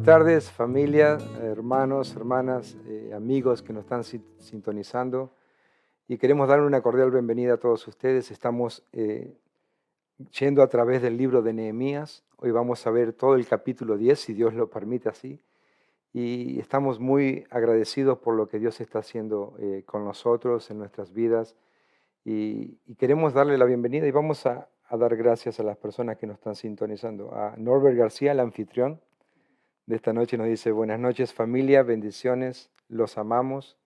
Buenas tardes, familia, hermanos, hermanas, amigos que nos están sintonizando y queremos darle una cordial bienvenida a todos ustedes. Estamos yendo a través del libro de Nehemías. Hoy vamos a ver todo el capítulo 10, si Dios lo permite así. Y estamos muy agradecidos por lo que Dios está haciendo con nosotros en nuestras vidas y queremos darle la bienvenida y vamos a dar gracias a las personas que nos están sintonizando. A Norbert García, el anfitrión de esta noche, nos dice: buenas noches familia, bendiciones, los amamos.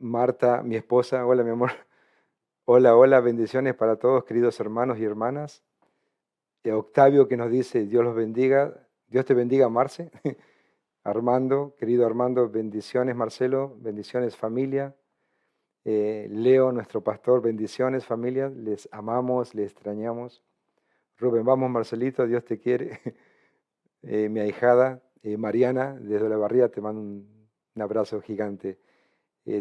Marta, mi esposa: hola mi amor, hola, hola, bendiciones para todos queridos hermanos y hermanas. Octavio, que nos dice: Dios los bendiga, Dios te bendiga, Marce. Armando, querido Armando, bendiciones. Marcelo, bendiciones familia. Leo, nuestro pastor, bendiciones familia, les amamos, les extrañamos. Rubén: vamos Marcelito, Dios te quiere. Mi ahijada, Mariana, desde la Barría, te mando un abrazo gigante.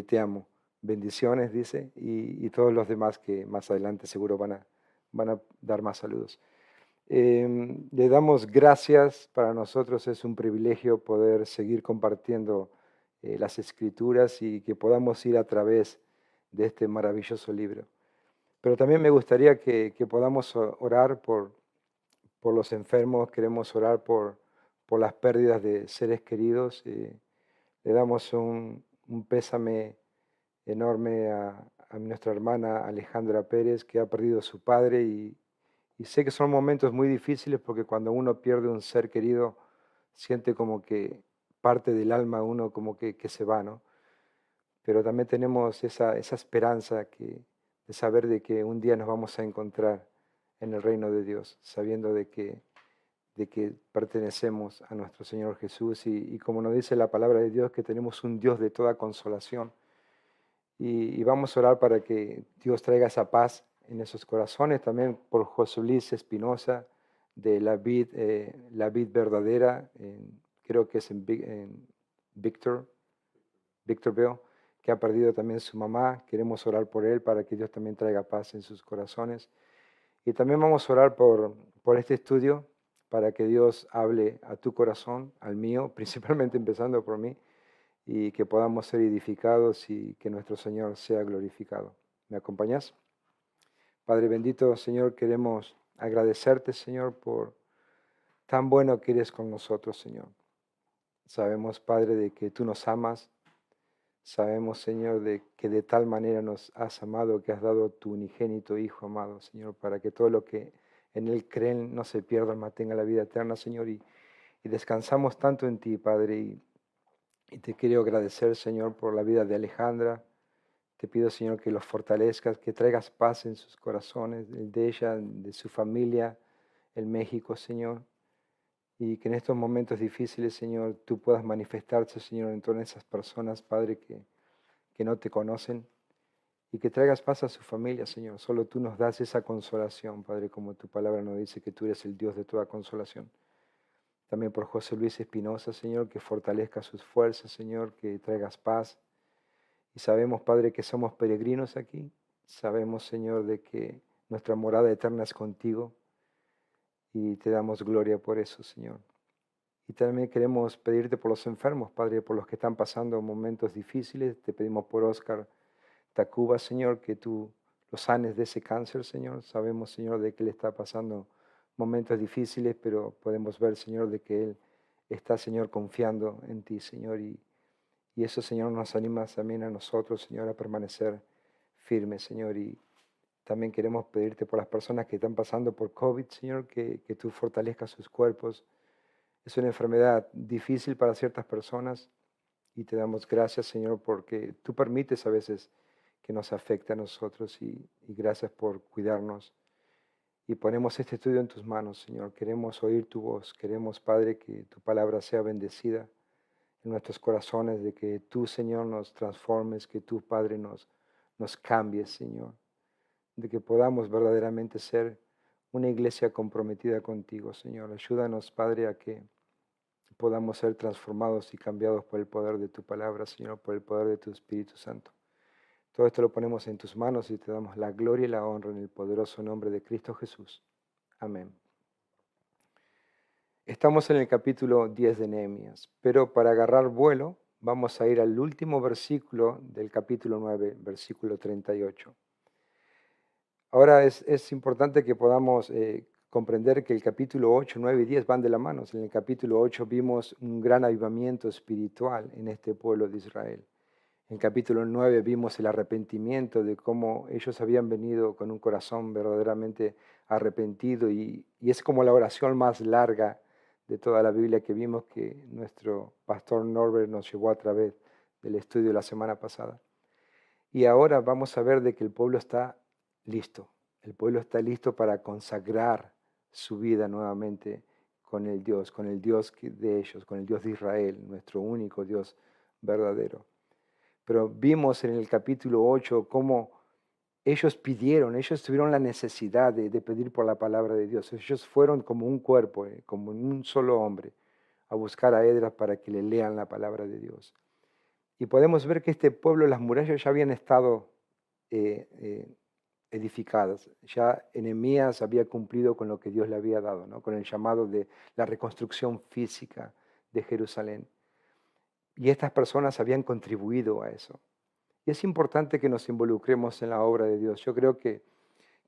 Te amo. Bendiciones, dice, y todos los demás que más adelante seguro van a dar más saludos. Le damos gracias. Para nosotros es un privilegio poder seguir compartiendo las Escrituras y que podamos ir a través de este maravilloso libro. Pero también me gustaría que podamos orar por los enfermos. Queremos orar por las pérdidas de seres queridos. Le damos un pésame enorme a nuestra hermana Alejandra Pérez, que ha perdido a su padre, y sé que son momentos muy difíciles porque cuando uno pierde un ser querido, siente como que parte del alma uno como que se va, ¿no? Pero también tenemos esa esperanza de saber de que un día nos vamos a encontrar en el reino de Dios, sabiendo de que pertenecemos a nuestro Señor Jesús y como nos dice la palabra de Dios, que tenemos un Dios de toda consolación. Y vamos a orar para que Dios traiga esa paz en esos corazones, también por José Luis Espinosa, de la vid verdadera, creo que es en Victorville, que ha perdido también su mamá. Queremos orar por él para que Dios también traiga paz en sus corazones. Y también vamos a orar por este estudio, para que Dios hable a tu corazón, al mío, principalmente empezando por mí, y que podamos ser edificados y que nuestro Señor sea glorificado. ¿Me acompañas? Padre bendito, Señor, queremos agradecerte, Señor, por tan bueno que eres con nosotros, Señor. Sabemos, Padre, de que tú nos amas. Sabemos, Señor, de que de tal manera nos has amado que has dado tu unigénito Hijo amado, Señor, para que todo lo que en Él creen no se pierda, mas tenga la vida eterna, Señor. Y descansamos tanto en ti, Padre, y te quiero agradecer, Señor, por la vida de Alejandra. Te pido, Señor, que los fortalezcas, que traigas paz en sus corazones, el de ella, de su familia, en México, Señor. Y que en estos momentos difíciles, Señor, tú puedas manifestarte, Señor, en todas esas personas, Padre, que no te conocen. Y que traigas paz a su familia, Señor. Solo tú nos das esa consolación, Padre, como tu palabra nos dice que tú eres el Dios de toda consolación. También por José Luis Espinosa, Señor, que fortalezca sus fuerzas, Señor, que traigas paz. Y sabemos, Padre, que somos peregrinos aquí. Sabemos, Señor, de que nuestra morada eterna es contigo y te damos gloria por eso, Señor. Y también queremos pedirte por los enfermos, Padre, por los que están pasando momentos difíciles. Te pedimos por Oscar Tacuba, Señor, que tú lo sanes de ese cáncer, Señor. Sabemos, Señor, de que él está pasando momentos difíciles, pero podemos ver, Señor, de que él está, Señor, confiando en ti, Señor. Y eso, Señor, nos anima también a nosotros, Señor, a permanecer firmes, Señor. Y también queremos pedirte por las personas que están pasando por COVID, Señor, que tú fortalezcas sus cuerpos. Es una enfermedad difícil para ciertas personas y te damos gracias, Señor, porque tú permites a veces que nos afecte a nosotros y gracias por cuidarnos. Y ponemos este estudio en tus manos, Señor. Queremos oír tu voz. Queremos, Padre, que tu palabra sea bendecida en nuestros corazones, de que tú, Señor, nos transformes, que tú, Padre, nos cambies, Señor, de que podamos verdaderamente ser una iglesia comprometida contigo, Señor. Ayúdanos, Padre, a que podamos ser transformados y cambiados por el poder de tu palabra, Señor, por el poder de tu Espíritu Santo. Todo esto lo ponemos en tus manos y te damos la gloria y la honra en el poderoso nombre de Cristo Jesús. Amén. Estamos en el capítulo 10 de Nehemías, pero para agarrar vuelo vamos a ir al último versículo del capítulo 9, versículo 38. Ahora es importante que podamos comprender que el capítulo 8, 9 y 10 van de la mano. En el capítulo 8 vimos un gran avivamiento espiritual en este pueblo de Israel. En el capítulo 9 vimos el arrepentimiento de cómo ellos habían venido con un corazón verdaderamente arrepentido y es como la oración más larga de toda la Biblia que vimos que nuestro pastor Norbert nos llevó a través del estudio la semana pasada. Y ahora vamos a ver de que el pueblo está listo. El pueblo está listo para consagrar su vida nuevamente con el Dios de ellos, con el Dios de Israel, nuestro único Dios verdadero. Pero vimos en el capítulo 8 cómo ellos tuvieron la necesidad de pedir por la palabra de Dios. Ellos fueron como un cuerpo, como un solo hombre, a buscar a Edras para que le lean la palabra de Dios. Y podemos ver que este pueblo, las murallas ya habían estado edificadas. Ya Nehemías había cumplido con lo que Dios le había dado, ¿no? Con el llamado de la reconstrucción física de Jerusalén. Y estas personas habían contribuido a eso. Y es importante que nos involucremos en la obra de Dios. Yo creo que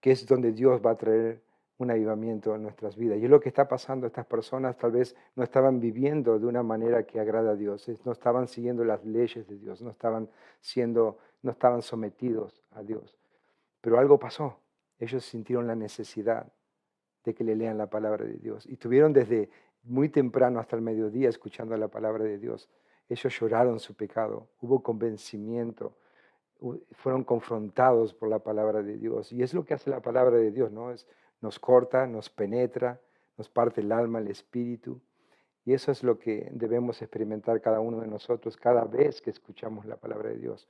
es donde Dios va a traer un avivamiento en nuestras vidas. Y es lo que está pasando. Estas personas tal vez no estaban viviendo de una manera que agrada a Dios, no estaban siguiendo las leyes de Dios, no estaban sometidos a Dios. Pero algo pasó. Ellos sintieron la necesidad de que le lean la palabra de Dios. Y tuvieron desde muy temprano hasta el mediodía escuchando la palabra de Dios. Ellos lloraron su pecado, hubo convencimiento, fueron confrontados por la palabra de Dios. Y es lo que hace la palabra de Dios, ¿no? Nos corta, nos penetra, nos parte el alma, el espíritu. Y eso es lo que debemos experimentar cada uno de nosotros cada vez que escuchamos la palabra de Dios.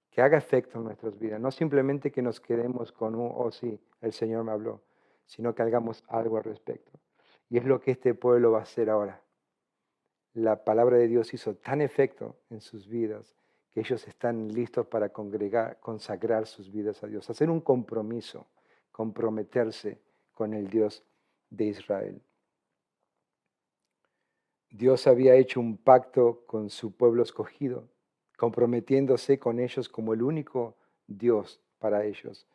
Que haga efecto en nuestras vidas. No simplemente que nos quedemos con un, oh sí, el Señor me habló, sino que hagamos algo al respecto. Y es lo que este pueblo va a hacer ahora. La palabra de Dios hizo tan efecto en sus vidas que ellos están listos para consagrar sus vidas a Dios, hacer un compromiso, comprometerse con el Dios de Israel. Dios había hecho un pacto con su pueblo escogido, comprometiéndose con ellos como el único Dios para ellos.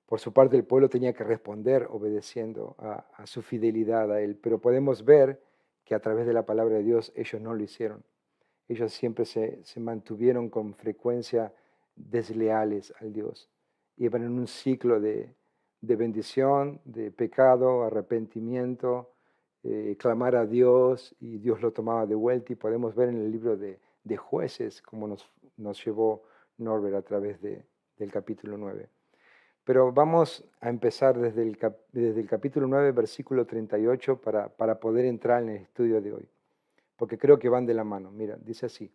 Por su parte, el pueblo tenía que responder obedeciendo a su fidelidad a Él, pero podemos ver que a través de la palabra de Dios ellos no lo hicieron. Ellos siempre se mantuvieron con frecuencia desleales al Dios. Iban en un ciclo de bendición, de pecado, arrepentimiento, clamar a Dios y Dios lo tomaba de vuelta. Y podemos ver en el libro de Jueces cómo nos llevó Norbert a través del capítulo 9. Pero vamos a empezar desde el capítulo 9, versículo 38, para poder entrar en el estudio de hoy, porque creo que van de la mano. Mira, dice así: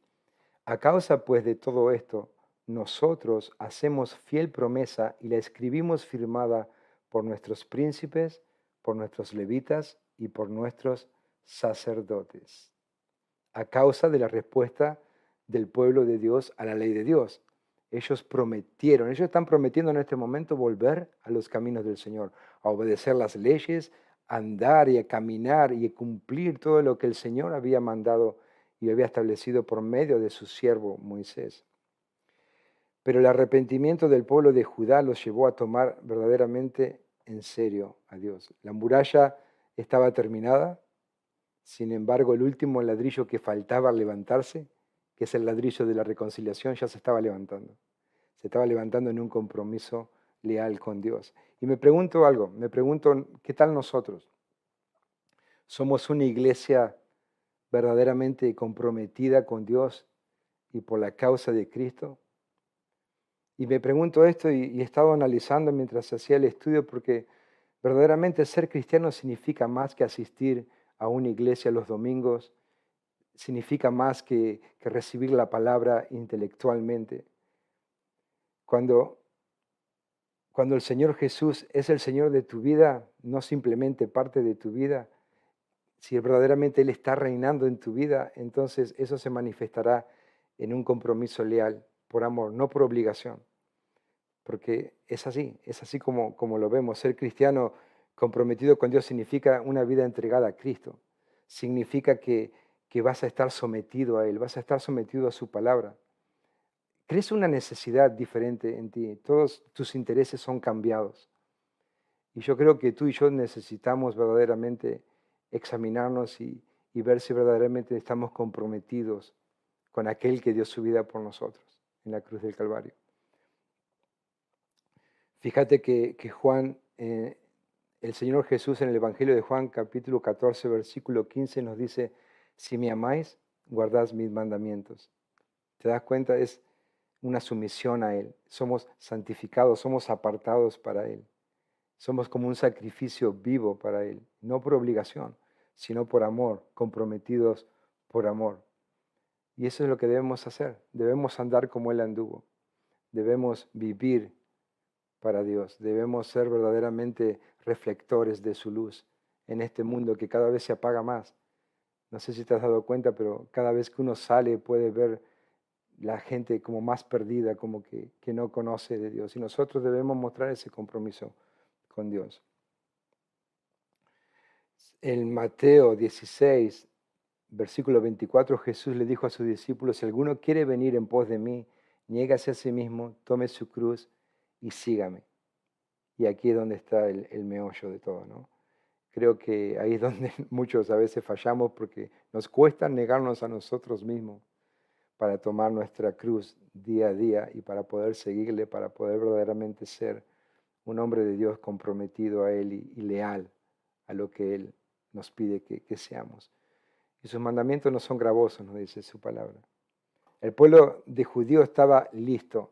a causa pues de todo esto, nosotros hacemos fiel promesa y la escribimos firmada por nuestros príncipes, por nuestros levitas y por nuestros sacerdotes, a causa de la respuesta del pueblo de Dios a la ley de Dios. Ellos están prometiendo en este momento volver a los caminos del Señor, a obedecer las leyes, a andar y a caminar y a cumplir todo lo que el Señor había mandado y había establecido por medio de su siervo Moisés. Pero el arrepentimiento del pueblo de Judá los llevó a tomar verdaderamente en serio a Dios. La muralla estaba terminada, sin embargo, el último ladrillo que faltaba al levantarse, que es el ladrillo de la reconciliación, ya se estaba levantando. Se estaba levantando en un compromiso leal con Dios. Y me pregunto algo, ¿qué tal nosotros? ¿Somos una iglesia verdaderamente comprometida con Dios y por la causa de Cristo? Y me pregunto esto y he estado analizando mientras hacía el estudio, porque verdaderamente ser cristiano significa más que asistir a una iglesia los domingos, significa más que recibir la palabra intelectualmente. Cuando el Señor Jesús es el Señor de tu vida, no simplemente parte de tu vida, si verdaderamente Él está reinando en tu vida, entonces eso se manifestará en un compromiso leal, por amor, no por obligación. Porque es así como lo vemos. Ser cristiano comprometido con Dios significa una vida entregada a Cristo. significa que vas a estar sometido a Él, vas a estar sometido a su palabra. Crece una necesidad diferente en ti, todos tus intereses son cambiados. Y yo creo que tú y yo necesitamos verdaderamente examinarnos y ver si verdaderamente estamos comprometidos con aquel que dio su vida por nosotros en la cruz del Calvario. Fíjate que Juan, el Señor Jesús en el Evangelio de Juan, capítulo 14, versículo 15, nos dice, si me amáis, guardad mis mandamientos. ¿Te das cuenta? Es una sumisión a Él. Somos santificados, somos apartados para Él. Somos como un sacrificio vivo para Él, no por obligación, sino por amor, comprometidos por amor. Y eso es lo que debemos hacer. Debemos andar como Él anduvo. Debemos vivir para Dios. Debemos ser verdaderamente reflectores de su luz en este mundo que cada vez se apaga más. No sé si te has dado cuenta, pero cada vez que uno sale puede ver la gente como más perdida, como que no conoce de Dios. Y nosotros debemos mostrar ese compromiso con Dios. En Mateo 16, versículo 24, Jesús le dijo a sus discípulos, si alguno quiere venir en pos de mí, niégase a sí mismo, tome su cruz y sígame. Y aquí es donde está el meollo de todo, ¿no? Creo que ahí es donde muchos a veces fallamos porque nos cuesta negarnos a nosotros mismos para tomar nuestra cruz día a día y para poder seguirle, para poder verdaderamente ser un hombre de Dios comprometido a Él y leal a lo que Él nos pide que seamos. Y sus mandamientos no son gravosos, nos dice su palabra. El pueblo de judío estaba listo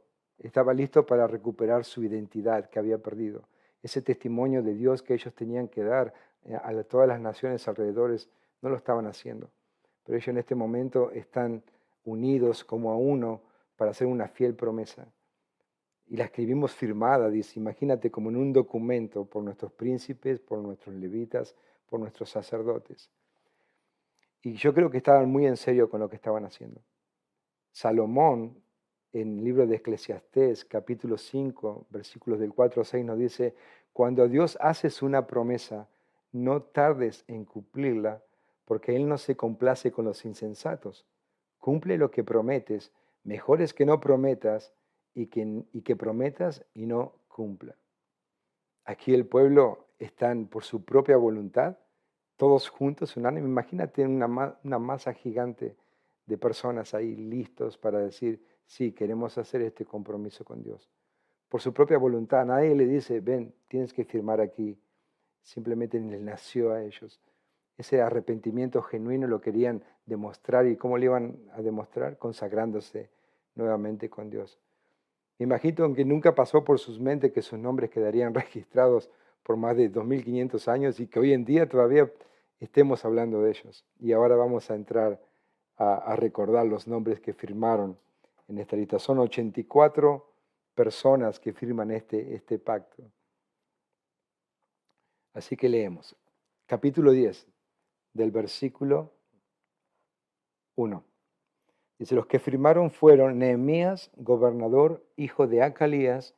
para recuperar su identidad que había perdido. Ese testimonio de Dios que ellos tenían que dar a todas las naciones alrededores no lo estaban haciendo. Pero ellos en este momento están unidos como a uno para hacer una fiel promesa. Y la escribimos firmada, dice, imagínate como en un documento por nuestros príncipes, por nuestros levitas, por nuestros sacerdotes. Y yo creo que estaban muy en serio con lo que estaban haciendo. Salomón, en el libro de Eclesiastés, capítulo 5, versículos del 4 a 6, nos dice, cuando Dios haces una promesa, no tardes en cumplirla, porque Él no se complace con los insensatos. Cumple lo que prometes, mejor es que no prometas y que prometas y no cumpla. Aquí el pueblo están por su propia voluntad, todos juntos, unánime. Imagínate una masa gigante de personas ahí listos para decir, sí, queremos hacer este compromiso con Dios. Por su propia voluntad, nadie le dice, ven, tienes que firmar aquí. Simplemente les nació a ellos. Ese arrepentimiento genuino lo querían demostrar. ¿Y cómo lo iban a demostrar? Consagrándose nuevamente con Dios. Me imagino que nunca pasó por sus mentes que sus nombres quedarían registrados por más de 2500 años y que hoy en día todavía estemos hablando de ellos. Y ahora vamos a entrar a recordar los nombres que firmaron en esta lista. Son 84 personas que firman este pacto. Así que leemos. Capítulo 10, del versículo 1. Dice, los que firmaron fueron Nehemías, gobernador, hijo de Acalías,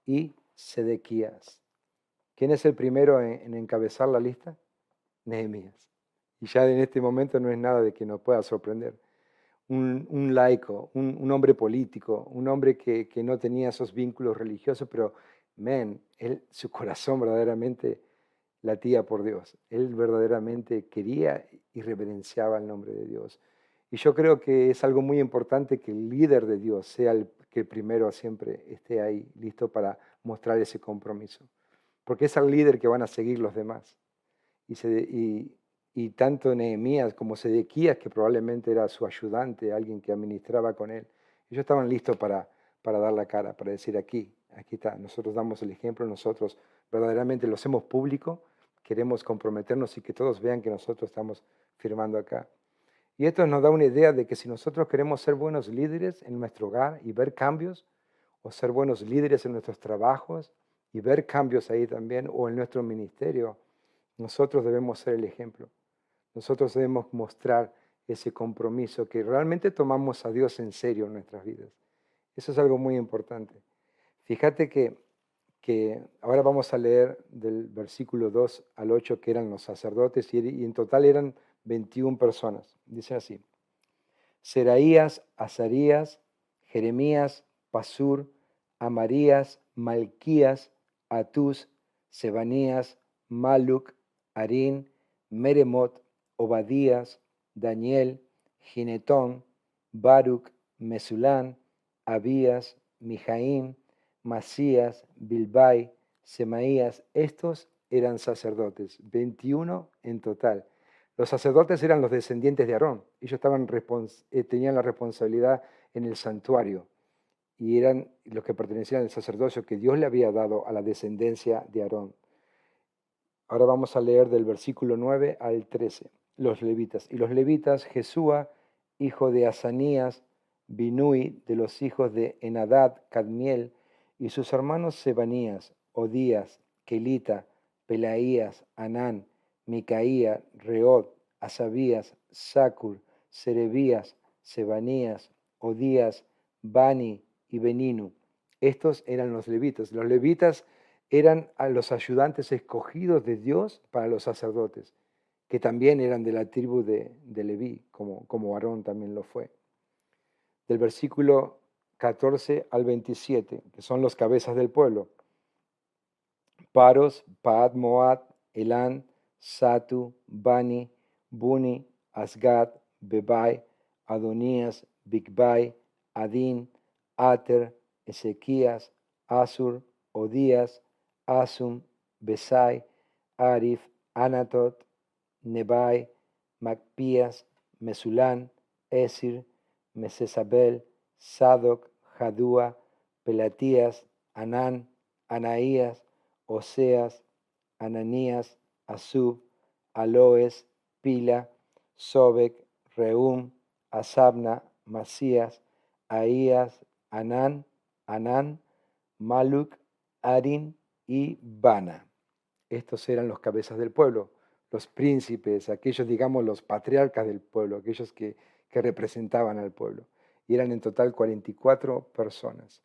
y Sedequías. ¿Quién es el primero en encabezar la lista? Nehemías. Y ya en este momento no es nada de que nos pueda sorprender. Un laico, un hombre político, un hombre que no tenía esos vínculos religiosos, pero, su corazón verdaderamente latía por Dios. Él verdaderamente quería y reverenciaba el nombre de Dios. Y yo creo que es algo muy importante que el líder de Dios sea el que primero siempre esté ahí, listo para mostrar ese compromiso. Porque es al líder que van a seguir los demás. Y tanto Nehemías como Sedequías, que probablemente era su ayudante, alguien que administraba con él, ellos estaban listos para dar la cara, para decir aquí está, nosotros damos el ejemplo, nosotros verdaderamente lo hacemos público, queremos comprometernos y que todos vean que nosotros estamos firmando acá. Y esto nos da una idea de que si nosotros queremos ser buenos líderes en nuestro hogar y ver cambios, o ser buenos líderes en nuestros trabajos y ver cambios ahí también, o en nuestro ministerio, nosotros debemos ser el ejemplo. Nosotros debemos mostrar ese compromiso que realmente tomamos a Dios en serio en nuestras vidas. Eso es algo muy importante. Fíjate que ahora vamos a leer del versículo 2 al 8 que eran los sacerdotes y en total eran 21 personas. Dicen así: Seraías, Azarías, Jeremías, Pasur, Amarías, Malquías, Atús, Sebanías, Maluc, Arín, Meremot, Obadías, Daniel, Ginetón, Baruc, Mesulán, Abías, Mijaín, Masías, Bilbai, Semaías. Estos eran sacerdotes, 21 en total. Los sacerdotes eran los descendientes de Aarón. Ellos tenían la responsabilidad en el santuario y eran los que pertenecían al sacerdocio que Dios le había dado a la descendencia de Aarón. Ahora vamos a leer del versículo 9 al 13. Los levitas. Y los levitas, Jesúa, hijo de Asanías, Binui, de los hijos de Enadad, Cadmiel, y sus hermanos Sebanías, Odías, Kelita, Pelaías, Anán, Micaía, Reod, Asabías, Sacur, Serebías, Sebanías, Odías, Bani y Beninu. Estos eran los levitas. Los levitas eran a los ayudantes escogidos de Dios para los sacerdotes, que también eran de la tribu de Leví, como Aarón también lo fue. Del versículo 14 al 27, que son los cabezas del pueblo: Paros, Paad Moab, Elán, Satu, Bani, Buni, Asgad, Bebai, Adonías, Bigbai, Adín, Ater, Ezequías, Asur, Odías, Asum, Besai, Arif, Anatot, Nebai, Macpías, Mesulán, Esir, Mesesabel, Sadoc, Jadúa, Pelatías, Anán, Anaías, Oseas, Ananías, Asub, Aloes, Pila, Sobek, Reum, Asabna, Masías, Ahías, Anán, Maluc, Arin y Bana. Estos eran los cabezas del pueblo, los príncipes, aquellos, digamos, los patriarcas del pueblo, aquellos que representaban al pueblo. Y eran en total 44 personas.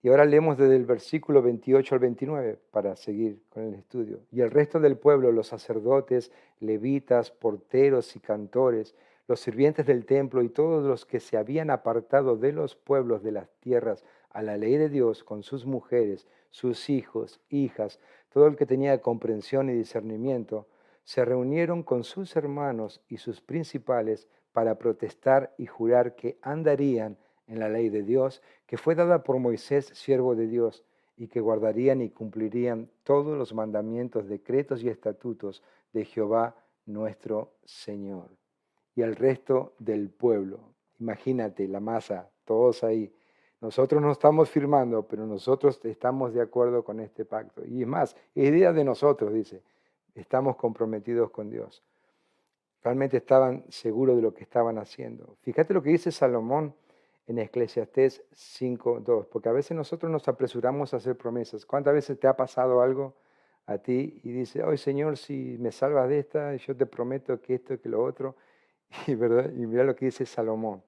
Y ahora leemos desde el versículo 28 al 29 para seguir con el estudio. Y el resto del pueblo, los sacerdotes, levitas, porteros y cantores, los sirvientes del templo y todos los que se habían apartado de los pueblos de las tierras a la ley de Dios con sus mujeres, sus hijos, hijas, todo el que tenía comprensión y discernimiento, se reunieron con sus hermanos y sus principales para protestar y jurar que andarían en la ley de Dios, que fue dada por Moisés, siervo de Dios, y que guardarían y cumplirían todos los mandamientos, decretos y estatutos de Jehová nuestro Señor. Y el resto del pueblo, imagínate la masa, todos ahí. Nosotros no estamos firmando, pero nosotros estamos de acuerdo con este pacto. Y es más, es idea de nosotros, dice, estamos comprometidos con Dios. Realmente estaban seguros de lo que estaban haciendo. Fíjate lo que dice Salomón en Eclesiastés 5:2, porque a veces nosotros nos apresuramos a hacer promesas. ¿Cuántas veces te ha pasado algo a ti y dices, ay Señor, si me salvas de esta, yo te prometo que esto, que lo otro? Y, ¿verdad? Y mira lo que dice Salomón: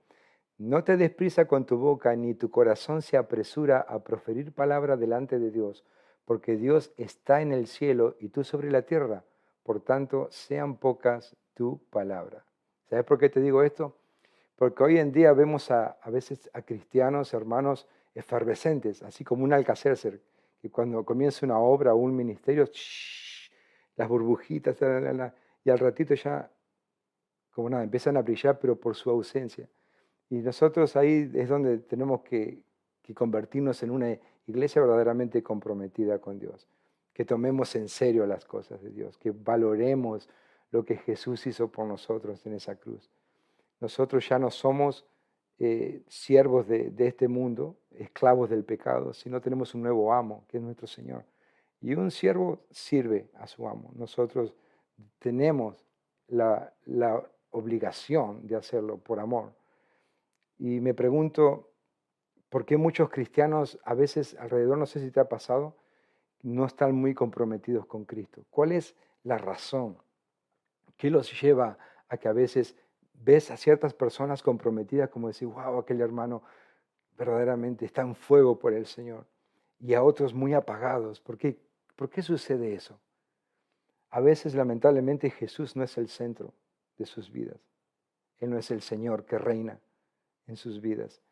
no te des prisa con tu boca, ni tu corazón se apresura a proferir palabra delante de Dios, porque Dios está en el cielo y tú sobre la tierra, por tanto sean pocas tu palabra. ¿Sabes por qué te digo esto? Porque hoy en día vemos a veces a cristianos, hermanos efervescentes, así como un Alcacercer, que cuando comienza una obra o un ministerio, las burbujitas, y al ratito ya, como nada, empiezan a brillar, pero por su ausencia. Y nosotros ahí es donde tenemos que convertirnos en una iglesia verdaderamente comprometida con Dios, que tomemos en serio las cosas de Dios, que valoremos lo que Jesús hizo por nosotros en esa cruz. Nosotros ya no somos siervos de este mundo, esclavos del pecado, sino tenemos un nuevo amo, que es nuestro Señor. Y un siervo sirve a su amo. Nosotros tenemos la obligación de hacerlo por amor. Y me pregunto, ¿por qué muchos cristianos a veces alrededor, no sé si te ha pasado, no están muy comprometidos con Cristo? ¿Cuál es la razón? ¿Qué los lleva a que a veces ves a ciertas personas comprometidas como decir, wow, aquel hermano verdaderamente está en fuego por el Señor, y a otros muy apagados? ¿Por qué sucede eso? A veces, lamentablemente, Jesús no es el centro. de sus vidas. Él no es el Señor que reina en sus vidas.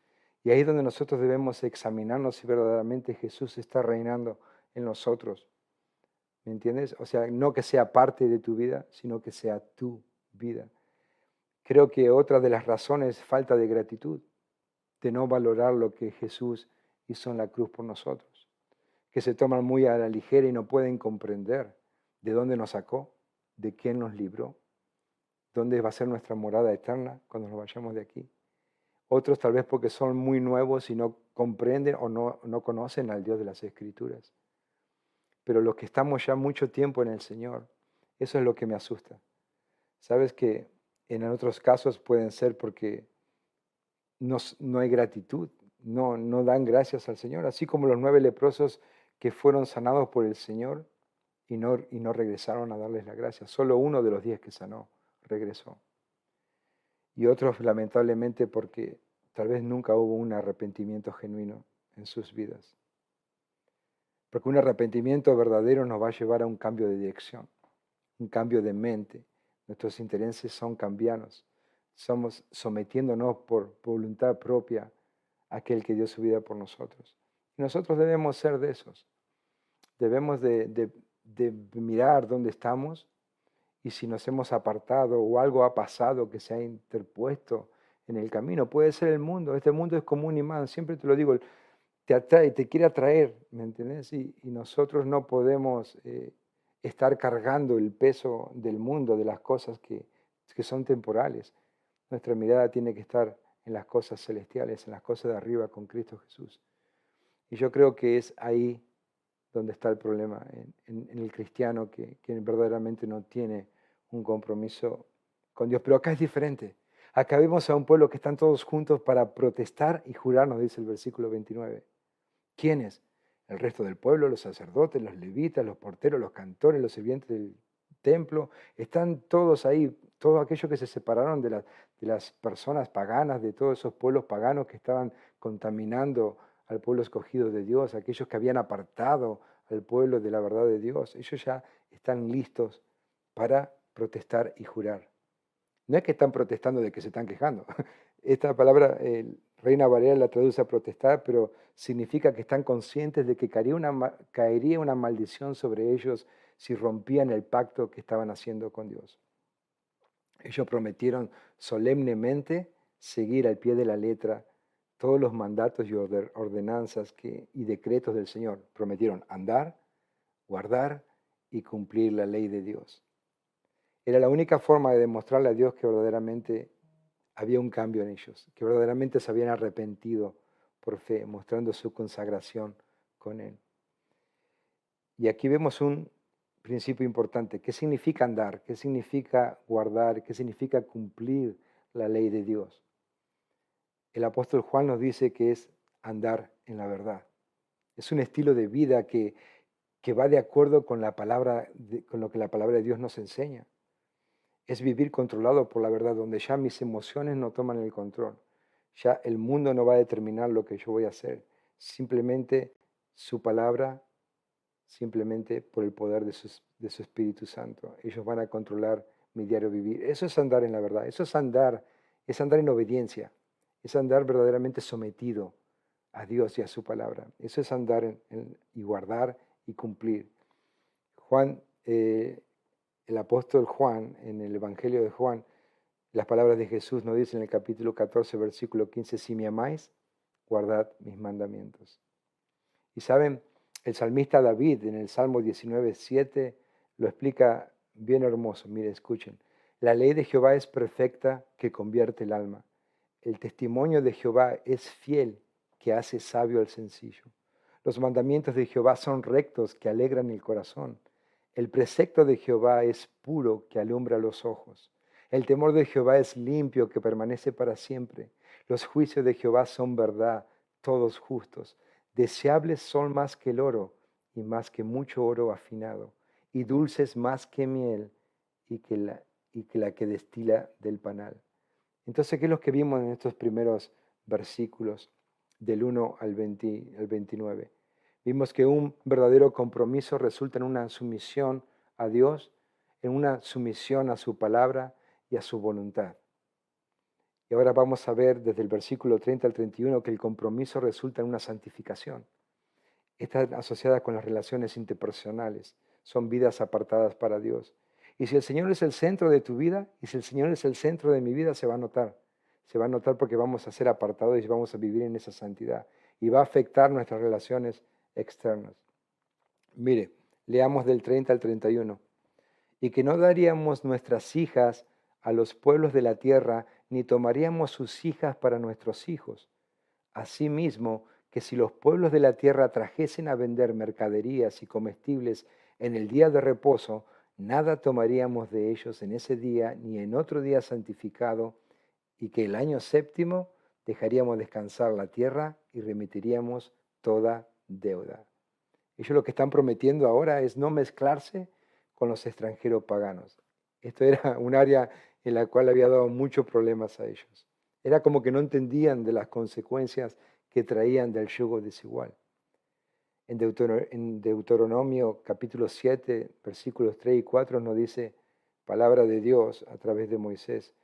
Y ahí es donde nosotros debemos examinarnos si verdaderamente Jesús está reinando en nosotros. ¿Me entiendes? O sea, no que sea parte de tu vida, sino que sea tu vida. Creo que otra de las razones es falta de gratitud, de no valorar lo que Jesús hizo en la cruz por nosotros, que se toman muy a la ligera y no pueden comprender de dónde nos sacó, de quién nos libró, dónde va a ser nuestra morada eterna cuando nos vayamos de aquí. Otros tal vez porque son muy nuevos y no comprenden o no conocen al Dios de las Escrituras. Pero los que estamos ya mucho tiempo en el Señor, eso es lo que me asusta. Sabes que en otros casos pueden ser porque no hay gratitud, no dan gracias al Señor, así como los 9 leprosos que fueron sanados por el Señor y no regresaron a darles la gracia. Solo uno de los 10 que sanó regresó. Y otros lamentablemente porque tal vez nunca hubo un arrepentimiento genuino en sus vidas. Porque un arrepentimiento verdadero nos va a llevar a un cambio de dirección, un cambio de mente. Nuestros intereses son cambianos. Somos sometiéndonos por voluntad propia a aquel que dio su vida por nosotros. Y nosotros debemos ser de esos. Debemos de mirar dónde estamos y si nos hemos apartado o algo ha pasado que se ha interpuesto en el camino. Puede ser el mundo. Este mundo es como un imán. Siempre te lo digo, te atrae, te quiere atraer, ¿me entiendes? Y nosotros no podemos estar cargando el peso del mundo, de las cosas que son temporales. Nuestra mirada tiene que estar en las cosas celestiales, en las cosas de arriba con Cristo Jesús. Y yo creo que es ahí donde está el problema, en el cristiano que verdaderamente no tiene un compromiso con Dios. Pero acá es diferente. Acá vemos a un pueblo que están todos juntos para protestar y jurar, nos dice el versículo 29. ¿Quiénes? El resto del pueblo, los sacerdotes, los levitas, los porteros, los cantores, los sirvientes del templo. Están todos ahí, todos aquellos que se separaron de las personas paganas, de todos esos pueblos paganos que estaban contaminando al pueblo escogido de Dios, aquellos que habían apartado al pueblo de la verdad de Dios. Ellos ya están listos para protestar y jurar. No es que están protestando de que se están quejando. Esta palabra, Reina Valera la traduce a protestar, pero significa que están conscientes de que caería una maldición sobre ellos si rompían el pacto que estaban haciendo con Dios. Ellos prometieron solemnemente seguir al pie de la letra todos los mandatos y ordenanzas y decretos del Señor. Prometieron andar, guardar y cumplir la ley de Dios. Era la única forma de demostrarle a Dios que verdaderamente había un cambio en ellos, que verdaderamente se habían arrepentido por fe, mostrando su consagración con Él. Y aquí vemos un principio importante. ¿Qué significa andar? ¿Qué significa guardar? ¿Qué significa cumplir la ley de Dios? El apóstol Juan nos dice que es andar en la verdad. Es un estilo de vida que va de acuerdo con con lo que la palabra de Dios nos enseña. Es vivir controlado por la verdad, donde ya mis emociones no toman el control. Ya el mundo no va a determinar lo que yo voy a hacer. Simplemente su palabra, simplemente por el poder de su Espíritu Santo. Ellos van a controlar mi diario vivir. Eso es andar en la verdad. Eso es andar en obediencia. Es andar verdaderamente sometido a Dios y a su palabra. Eso es andar y guardar y cumplir. El apóstol Juan, en el Evangelio de Juan, las palabras de Jesús nos dicen en el capítulo 14, versículo 15, si me amáis, guardad mis mandamientos. Y saben, el salmista David en el Salmo 19, 7 lo explica bien hermoso. Mire, escuchen. La ley de Jehová es perfecta que convierte el alma. El testimonio de Jehová es fiel que hace sabio al sencillo. Los mandamientos de Jehová son rectos que alegran el corazón. El precepto de Jehová es puro que alumbra los ojos. El temor de Jehová es limpio que permanece para siempre. Los juicios de Jehová son verdad, todos justos. Deseables son más que el oro y más que mucho oro afinado, y dulces más que miel y que la que destila del panal. Entonces, ¿qué es lo que vimos en estos primeros versículos del 1 al 29? Vimos que un verdadero compromiso resulta en una sumisión a Dios, en una sumisión a su palabra y a su voluntad. Y ahora vamos a ver desde el versículo 30 al 31 que el compromiso resulta en una santificación. Están asociadas con las relaciones interpersonales, son vidas apartadas para Dios. Y si el Señor es el centro de tu vida, y si el Señor es el centro de mi vida, se va a notar. Se va a notar porque vamos a ser apartados y vamos a vivir en esa santidad. Y va a afectar nuestras relaciones externas. Mire, leamos del 30 al 31. Y que no daríamos nuestras hijas a los pueblos de la tierra, ni tomaríamos sus hijas para nuestros hijos. Asimismo, que si los pueblos de la tierra trajesen a vender mercaderías y comestibles en el día de reposo, nada tomaríamos de ellos en ese día ni en otro día santificado, y que el año séptimo dejaríamos descansar la tierra y remitiríamos toda deuda. Ellos lo que están prometiendo ahora es no mezclarse con los extranjeros paganos. Esto era un área en la cual había dado muchos problemas a ellos. Era como que no entendían de las consecuencias que traían del yugo desigual. En Deuteronomio capítulo 7, versículos 3 y 4 nos dice, palabra de Dios a través de Moisés,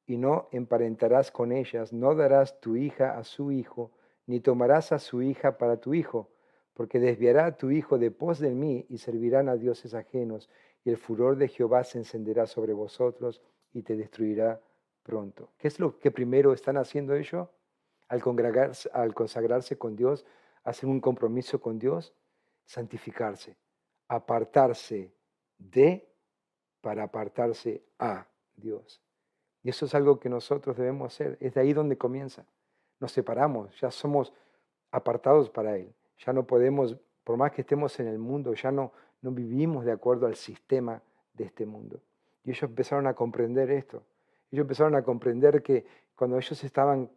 y no emparentarás con ellas, no darás tu hija a su hijo, ni tomarás a su hija para tu hijo, porque desviará a tu hijo de pos de mí y servirán a dioses ajenos, y el furor de Jehová se encenderá sobre vosotros y te destruirá pronto. ¿Qué es lo que primero están haciendo ellos? Al consagrarse con Dios, hacer un compromiso con Dios, santificarse, apartarse de para apartarse a Dios. Y eso es algo que nosotros debemos hacer. Es de ahí donde comienza. Nos separamos, ya somos apartados para Él. Ya no podemos, por más que estemos en el mundo, ya no vivimos de acuerdo al sistema de este mundo. Y ellos empezaron a comprender esto. Ellos empezaron a comprender que cuando ellos estaban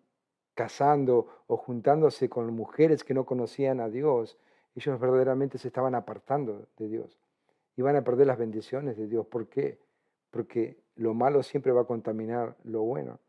casando o juntándose con mujeres que no conocían a Dios, ellos verdaderamente se estaban apartando de Dios. Iban a perder las bendiciones de Dios. ¿Por qué? Porque lo malo siempre va a contaminar lo bueno.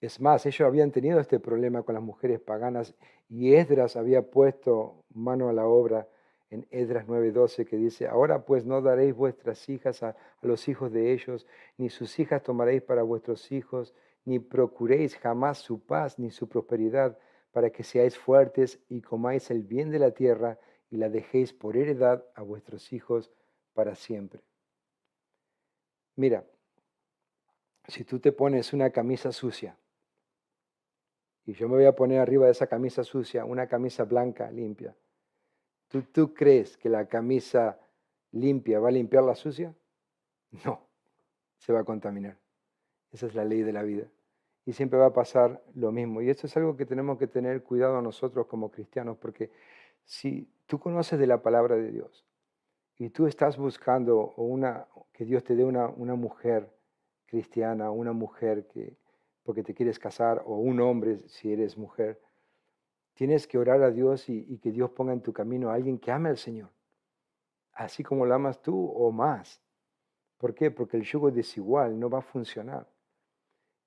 Es más, ellos habían tenido este problema con las mujeres paganas y Esdras había puesto mano a la obra en Esdras 9:12 que dice, ahora pues no daréis vuestras hijas a los hijos de ellos, ni sus hijas tomaréis para vuestros hijos, ni procuréis jamás su paz ni su prosperidad, para que seáis fuertes y comáis el bien de la tierra y la dejéis por heredad a vuestros hijos para siempre. Mira, si tú te pones una camisa sucia, y yo me voy a poner arriba de esa camisa sucia una camisa blanca, limpia, ¿tú crees que la camisa limpia va a limpiar la sucia? No, se va a contaminar. Esa es la ley de la vida. Y siempre va a pasar lo mismo. Y esto es algo que tenemos que tener cuidado nosotros como cristianos, porque si tú conoces de la palabra de Dios y tú estás buscando que Dios te dé una mujer cristiana, una mujer que, porque te quieres casar, o un hombre si eres mujer, tienes que orar a Dios y que Dios ponga en tu camino a alguien que ame al Señor, así como lo amas tú o más. ¿Por qué? Porque el yugo desigual no va a funcionar.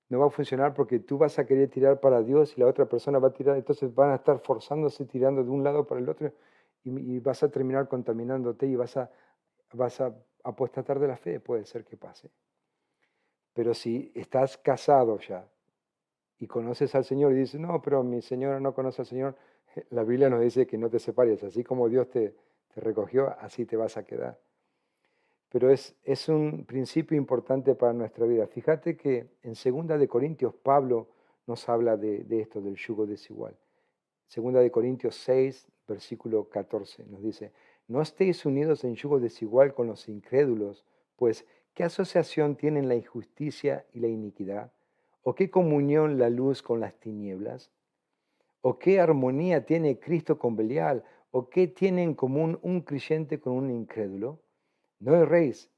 No va a funcionar porque tú vas a querer tirar para Dios y la otra persona va a tirar, entonces van a estar forzándose, tirando de un lado para el otro y vas a terminar contaminándote y vas a apostatar de la fe, puede ser que pase. Pero si estás casado ya y conoces al Señor y dices, no, pero mi señora no conoce al Señor, la Biblia nos dice que no te separes, así como Dios te recogió, así te vas a quedar. Pero es un principio importante para nuestra vida. Fíjate que en 2 Pablo nos habla de esto, del yugo desigual. 2 versículo 14, nos dice, no estéis unidos en yugo desigual con los incrédulos, pues ¿qué asociación tienen la injusticia y la iniquidad? ¿O qué comunión la luz con las tinieblas? ¿O qué armonía tiene Cristo con Belial? ¿O qué tiene en común un creyente con un incrédulo? No erréis,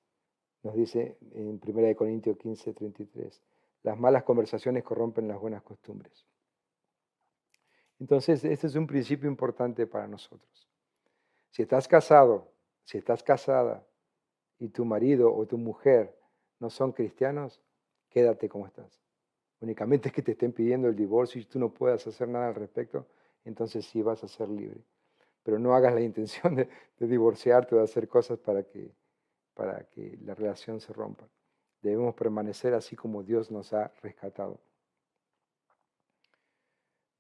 nos dice en 1 Corintios 15:33. Las malas conversaciones corrompen las buenas costumbres. Entonces, este es un principio importante para nosotros. Si estás casado, si estás casada y tu marido o tu mujer no son cristianos, quédate como estás. Únicamente es que te estén pidiendo el divorcio y tú no puedas hacer nada al respecto, entonces sí vas a ser libre. Pero no hagas la intención de divorciarte o de hacer cosas para que la relación se rompa. Debemos permanecer así como Dios nos ha rescatado.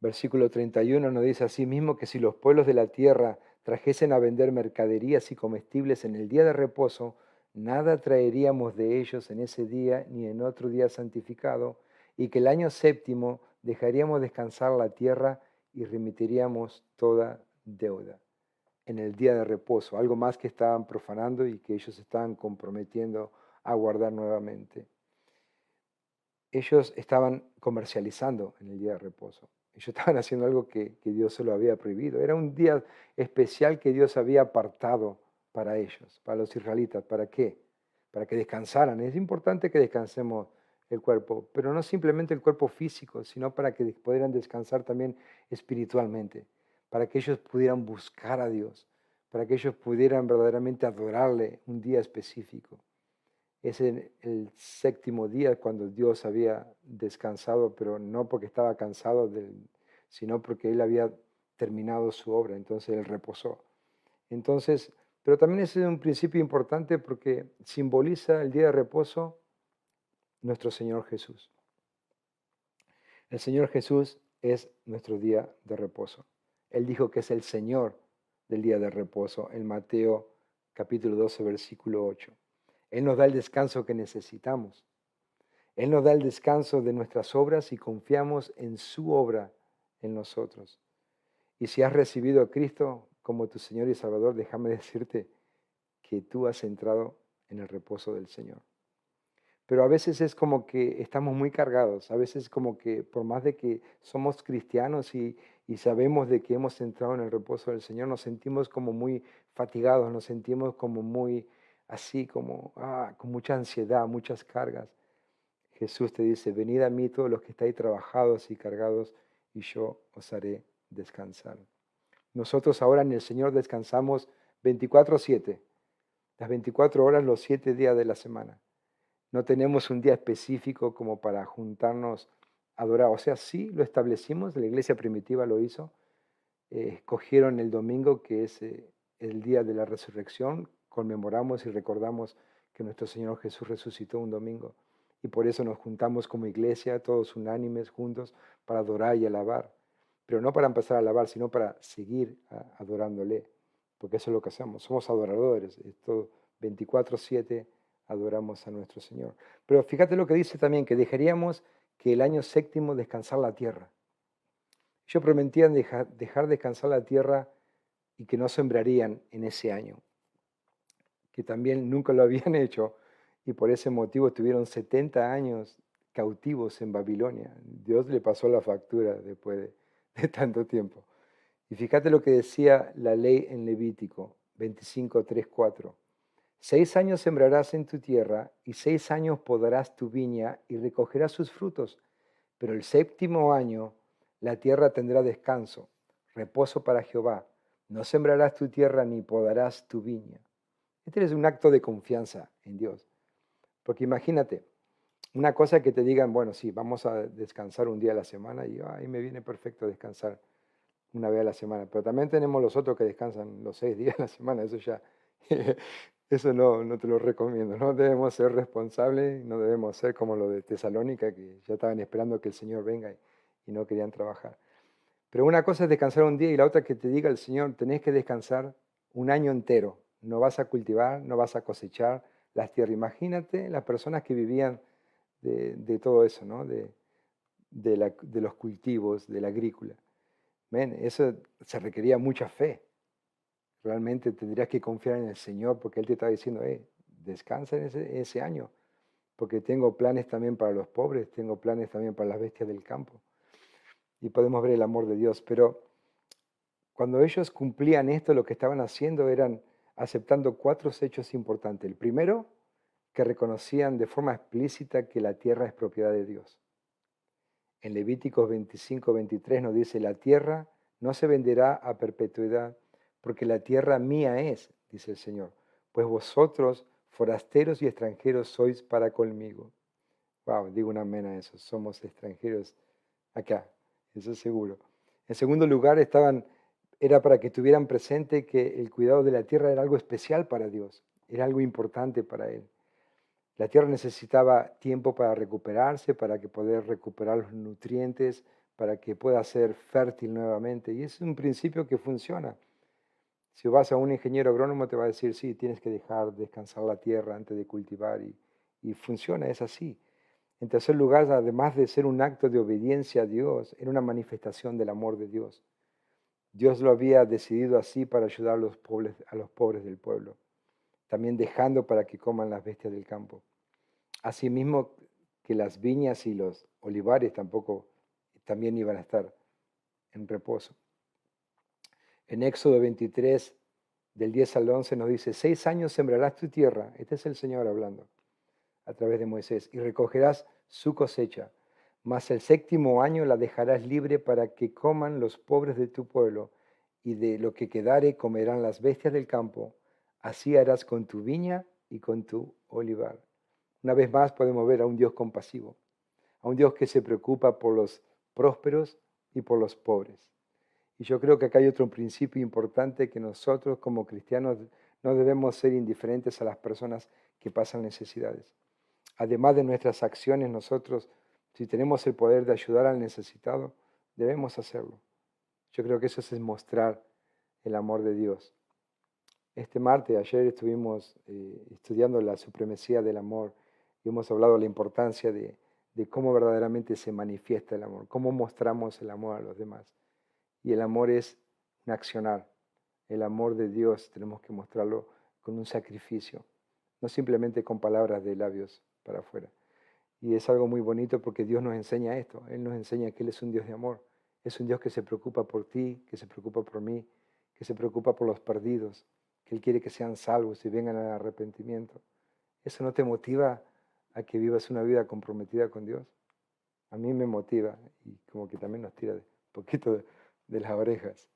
Versículo 31 nos dice así mismo que si los pueblos de la tierra trajesen a vender mercaderías y comestibles en el día de reposo, nada traeríamos de ellos en ese día ni en otro día santificado, y que el año séptimo dejaríamos descansar la tierra y remitiríamos toda deuda. En el día de reposo, algo más que estaban profanando y que ellos estaban comprometiendo a guardar nuevamente. Ellos estaban comercializando en el día de reposo. Ellos estaban haciendo algo que Dios se lo había prohibido. Era un día especial que Dios había apartado para ellos, para los israelitas. ¿Para qué? Para que descansaran. Es importante que descansemos el cuerpo, pero no simplemente el cuerpo físico, sino para que pudieran descansar también espiritualmente, para que ellos pudieran buscar a Dios, para que ellos pudieran verdaderamente adorarle un día específico. Es en el séptimo día cuando Dios había descansado, pero no porque estaba cansado, sino porque Él había terminado su obra, entonces Él reposó. Entonces, pero también es un principio importante porque simboliza el día de reposo nuestro Señor Jesús. El Señor Jesús es nuestro día de reposo. Él dijo que es el Señor del día de reposo en Mateo capítulo 12, versículo 8. Él nos da el descanso que necesitamos. Él nos da el descanso de nuestras obras y confiamos en su obra en nosotros. Y si has recibido a Cristo como tu Señor y Salvador, déjame decirte que tú has entrado en el reposo del Señor. Pero a veces es como que estamos muy cargados, a veces como que por más de que somos cristianos y sabemos de que hemos entrado en el reposo del Señor, nos sentimos como muy fatigados, nos sentimos como muy así, como con mucha ansiedad, muchas cargas. Jesús te dice, venid a mí todos los que estáis trabajados y cargados, y yo os haré descansar. Nosotros ahora en el Señor descansamos 24/7, las 24 horas, los 7 días de la semana. No tenemos un día específico como para juntarnos a adorar. O sea, sí lo establecimos, la iglesia primitiva lo hizo. Escogieron el domingo, que es el día de la resurrección. Conmemoramos y recordamos que nuestro Señor Jesús resucitó un domingo. Y por eso nos juntamos como iglesia, todos unánimes, juntos, para adorar y alabar. Pero no para empezar a alabar, sino para seguir adorándole. Porque eso es lo que hacemos. Somos adoradores. Esto 24/7 adoramos a nuestro Señor. Pero fíjate lo que dice también, que dejaríamos que el año séptimo descansar la tierra. Ellos prometían dejar descansar la tierra y que no sembrarían en ese año, que también nunca lo habían hecho y por ese motivo estuvieron 70 años cautivos en Babilonia. Dios le pasó la factura después de tanto tiempo. Y fíjate lo que decía la ley en Levítico 25:3-4. 6 años sembrarás en tu tierra y 6 años podarás tu viña y recogerás sus frutos, pero el séptimo año la tierra tendrá descanso, reposo para Jehová. No sembrarás tu tierra ni podarás tu viña. Este es un acto de confianza en Dios. Porque imagínate, una cosa que te digan, bueno, sí, vamos a descansar un día a la semana y ahí me viene perfecto descansar una vez a la semana. Pero también tenemos los otros que descansan los 6 días a la semana, eso ya, eso no te lo recomiendo. No debemos ser responsables, no debemos ser como lo de Tesalónica, que ya estaban esperando que el Señor venga y no querían trabajar. Pero una cosa es descansar un día y la otra que te diga el Señor, tenés que descansar un año entero. No vas a cultivar, no vas a cosechar las tierras. Imagínate las personas que vivían de todo eso, ¿no? De los cultivos, de la agrícola. Eso se requería mucha fe. Realmente tendrías que confiar en el Señor porque Él te está diciendo, descansa en ese año, porque tengo planes también para los pobres, tengo planes también para las bestias del campo. Y podemos ver el amor de Dios, pero cuando ellos cumplían esto, lo que estaban haciendo eran aceptando 4 hechos importantes. El primero, que reconocían de forma explícita que la tierra es propiedad de Dios. En Levíticos 25:23 nos dice, la tierra no se venderá a perpetuidad, porque la tierra mía es, dice el Señor, pues vosotros, forasteros y extranjeros, sois para conmigo. Wow, digo un amén a eso, somos extranjeros acá, eso es seguro. En segundo lugar, era para que tuvieran presente que el cuidado de la tierra era algo especial para Dios, era algo importante para Él. La tierra necesitaba tiempo para recuperarse, para que poder recuperar los nutrientes, para que pueda ser fértil nuevamente. Y es un principio que funciona. Si vas a un ingeniero agrónomo te va a decir, sí, tienes que dejar descansar la tierra antes de cultivar y funciona, es así. En tercer lugar, además de ser un acto de obediencia a Dios, era una manifestación del amor de Dios. Dios lo había decidido así para ayudar a los pobres del pueblo, también dejando para que coman las bestias del campo. Asimismo que las viñas y los olivares también iban a estar en reposo. En Éxodo 23, del 10 al 11 nos dice, 6 años sembrarás tu tierra, este es el Señor hablando a través de Moisés, y recogerás su cosecha, mas el séptimo año la dejarás libre para que coman los pobres de tu pueblo, y de lo que quedare comerán las bestias del campo, así harás con tu viña y con tu olivar. Una vez más podemos ver a un Dios compasivo, a un Dios que se preocupa por los prósperos y por los pobres. Y yo creo que acá hay otro principio importante, que nosotros como cristianos no debemos ser indiferentes a las personas que pasan necesidades. Además de nuestras acciones, nosotros, si tenemos el poder de ayudar al necesitado, debemos hacerlo. Yo creo que eso es mostrar el amor de Dios. Este martes, ayer estuvimos estudiando la supremacía del amor y hemos hablado de la importancia de cómo verdaderamente se manifiesta el amor, cómo mostramos el amor a los demás. Y el amor es un accionar. El amor de Dios tenemos que mostrarlo con un sacrificio, no simplemente con palabras de labios para afuera. Y es algo muy bonito porque Dios nos enseña esto. Él nos enseña que Él es un Dios de amor. Es un Dios que se preocupa por ti, que se preocupa por mí, que se preocupa por los perdidos, que Él quiere que sean salvos y vengan al arrepentimiento. ¿Eso no te motiva a que vivas una vida comprometida con Dios? A mí me motiva y como que también nos tira un poquito de las orejas.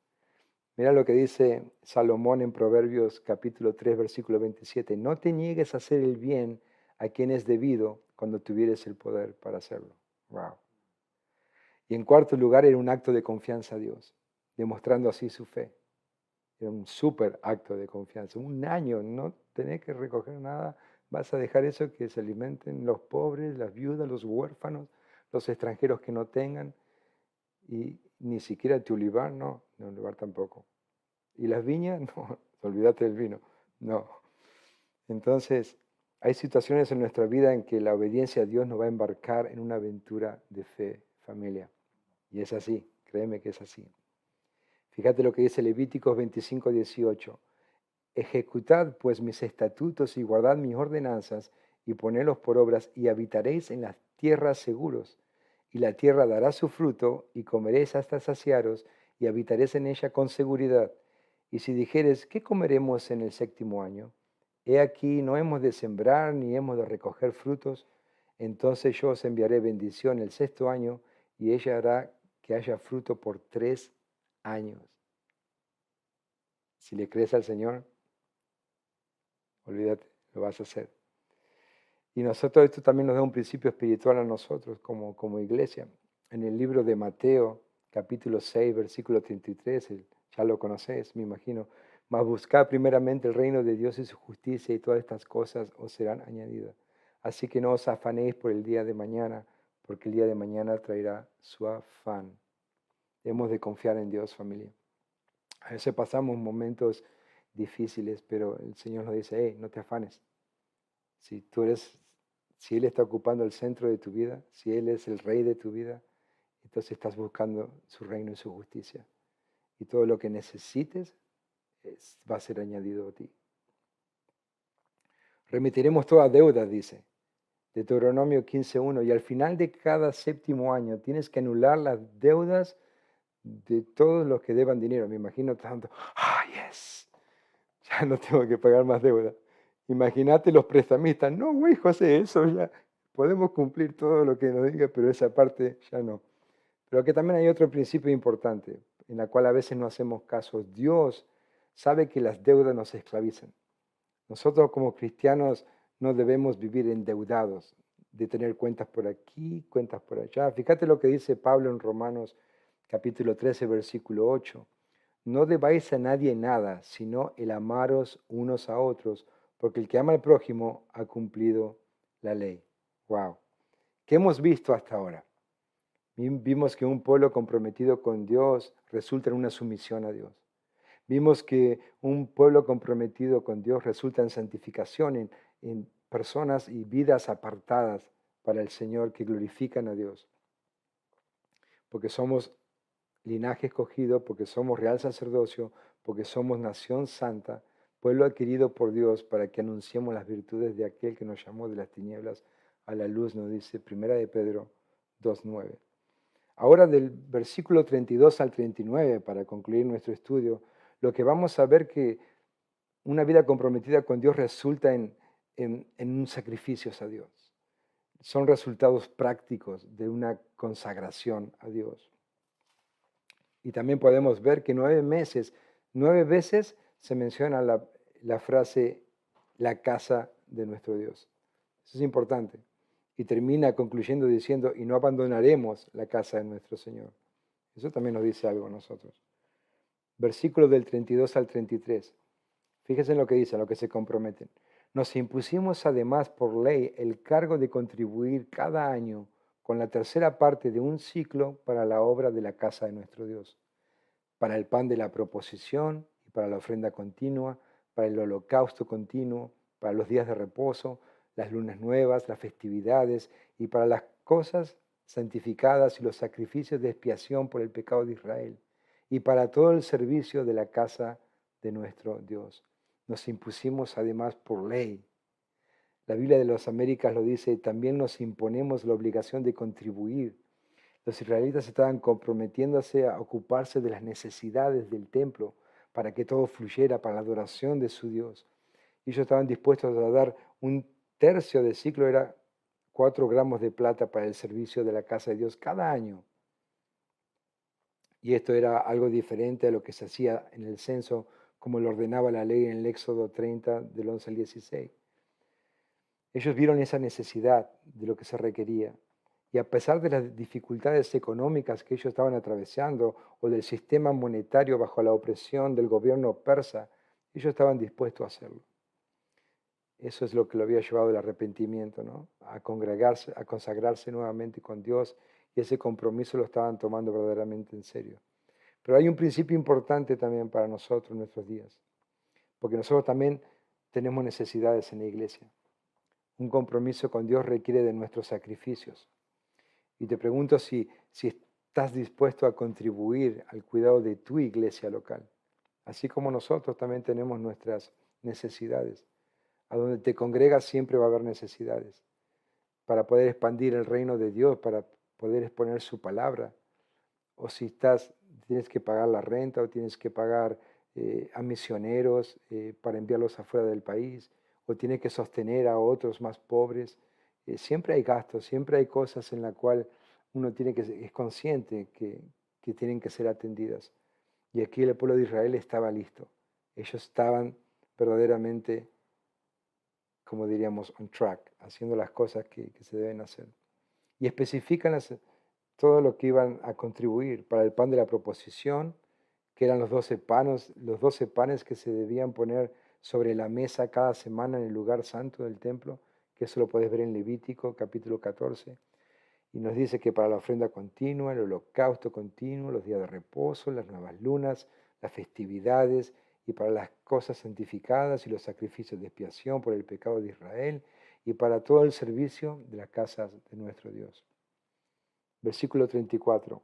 Mira lo que dice Salomón en Proverbios capítulo 3, versículo 27. No te niegues a hacer el bien a quien es debido cuando tuvieres el poder para hacerlo. Wow. Y en cuarto lugar, era un acto de confianza a Dios, demostrando así su fe. Era un súper acto de confianza. Un año, no tenés que recoger nada, vas a dejar eso que se alimenten los pobres, las viudas, los huérfanos, los extranjeros que no tengan. Y ni siquiera tu olivar, no, no olivar tampoco. Y las viñas, no, olvídate del vino, no. Entonces, hay situaciones en nuestra vida en que la obediencia a Dios nos va a embarcar en una aventura de fe, familia. Y es así, créeme que es así. Fíjate lo que dice Levíticos 25, 18. Ejecutad pues mis estatutos y guardad mis ordenanzas y ponedlos por obras y habitaréis en las tierras seguros. Y la tierra dará su fruto y comeréis hasta saciaros y habitaréis en ella con seguridad. Y si dijeres, ¿qué comeremos en el séptimo año? He aquí, no hemos de sembrar ni hemos de recoger frutos. Entonces yo os enviaré bendición el sexto año y ella hará que haya fruto por 3 años. Si le crees al Señor, olvídate, lo vas a hacer. Y nosotros, esto también nos da un principio espiritual a nosotros como iglesia. En el libro de Mateo, capítulo 6, versículo 33, ya lo conoces, me imagino. Mas buscad primeramente el reino de Dios y su justicia y todas estas cosas os serán añadidas. Así que no os afanéis por el día de mañana, porque el día de mañana traerá su afán. Hemos de confiar en Dios, familia. A veces pasamos momentos difíciles, pero el Señor nos dice, hey, no te afanes. Si Él está ocupando el centro de tu vida, si Él es el rey de tu vida, entonces estás buscando su reino y su justicia. Y todo lo que necesites va a ser añadido a ti. Remitiremos toda deuda, dice Deuteronomio 15:1, y al final de cada séptimo año tienes que anular las deudas de todos los que deban dinero. Me imagino tanto, yes, ya no tengo que pagar más deuda. Imagínate los prestamistas, no, güey, José, eso ya podemos cumplir todo lo que nos diga, pero esa parte ya no. Pero que también hay otro principio importante, en la cual a veces no hacemos caso. Dios sabe que las deudas nos esclavizan. Nosotros como cristianos no debemos vivir endeudados, de tener cuentas por aquí, cuentas por allá. Fíjate lo que dice Pablo en Romanos capítulo 13, versículo 8. No debáis a nadie nada, sino el amaros unos a otros, porque el que ama al prójimo ha cumplido la ley. Wow. ¿Qué hemos visto hasta ahora? Vimos que un pueblo comprometido con Dios resulta en una sumisión a Dios. Vimos que un pueblo comprometido con Dios resulta en santificación, en personas y vidas apartadas para el Señor que glorifican a Dios. Porque somos linaje escogido, porque somos real sacerdocio, porque somos nación santa, pueblo adquirido por Dios para que anunciemos las virtudes de aquel que nos llamó de las tinieblas a la luz, nos dice Primera de Pedro 2:9. Ahora del versículo 32 al 39, para concluir nuestro estudio, lo que vamos a ver que una vida comprometida con Dios resulta en un sacrificio a Dios. Son resultados prácticos de una consagración a Dios. Y también podemos ver que 9 veces se menciona la frase la casa de nuestro Dios. Eso es importante. Y termina concluyendo diciendo, y no abandonaremos la casa de nuestro Señor. Eso también nos dice algo a nosotros. Versículo del 32 al 33. Fíjense en lo que dice, a lo que se comprometen. Nos impusimos además por ley el cargo de contribuir cada año con la tercera parte de un ciclo para la obra de la casa de nuestro Dios, para el pan de la proposición y para la ofrenda continua, para el holocausto continuo, para los días de reposo, las lunas nuevas, las festividades y para las cosas santificadas y los sacrificios de expiación por el pecado de Israel y para todo el servicio de la casa de nuestro Dios. Nos impusimos además por ley. La Biblia de las Américas lo dice, también nos imponemos la obligación de contribuir. Los israelitas estaban comprometiéndose a ocuparse de las necesidades del templo para que todo fluyera para la adoración de su Dios. Ellos estaban dispuestos a dar un tercio del ciclo, era 4 gramos de plata para el servicio de la casa de Dios cada año. Y esto era algo diferente a lo que se hacía en el censo, como lo ordenaba la ley en el Éxodo 30, del 11 al 16. Ellos vieron esa necesidad de lo que se requería. Y a pesar de las dificultades económicas que ellos estaban atravesando o del sistema monetario bajo la opresión del gobierno persa, ellos estaban dispuestos a hacerlo. Eso es lo que lo había llevado al arrepentimiento, ¿no? A congregarse, a consagrarse nuevamente con Dios, y ese compromiso lo estaban tomando verdaderamente en serio. Pero hay un principio importante también para nosotros en nuestros días, porque nosotros también tenemos necesidades en la iglesia. Un compromiso con Dios requiere de nuestros sacrificios. Y te pregunto si estás dispuesto a contribuir al cuidado de tu iglesia local, así como nosotros también tenemos nuestras necesidades. A donde te congregas siempre va a haber necesidades para poder expandir el reino de Dios, para poder exponer su palabra. O si tienes que pagar la renta o tienes que pagar a misioneros para enviarlos afuera del país, o tienes que sostener a otros más pobres. Siempre hay gastos, siempre hay cosas en las cuales uno es consciente que tienen que ser atendidas. Y aquí el pueblo de Israel estaba listo. Ellos estaban verdaderamente, como diríamos, on track, haciendo las cosas que se deben hacer. Y especifican todo lo que iban a contribuir para el pan de la proposición, que eran los 12 panes que se debían poner sobre la mesa cada semana en el lugar santo del templo, que eso lo puedes ver en Levítico capítulo 14. Y nos dice que para la ofrenda continua, el holocausto continuo, los días de reposo, las nuevas lunas, las festividades y para las cosas santificadas y los sacrificios de expiación por el pecado de Israel y para todo el servicio de las casas de nuestro Dios. Versículo 34.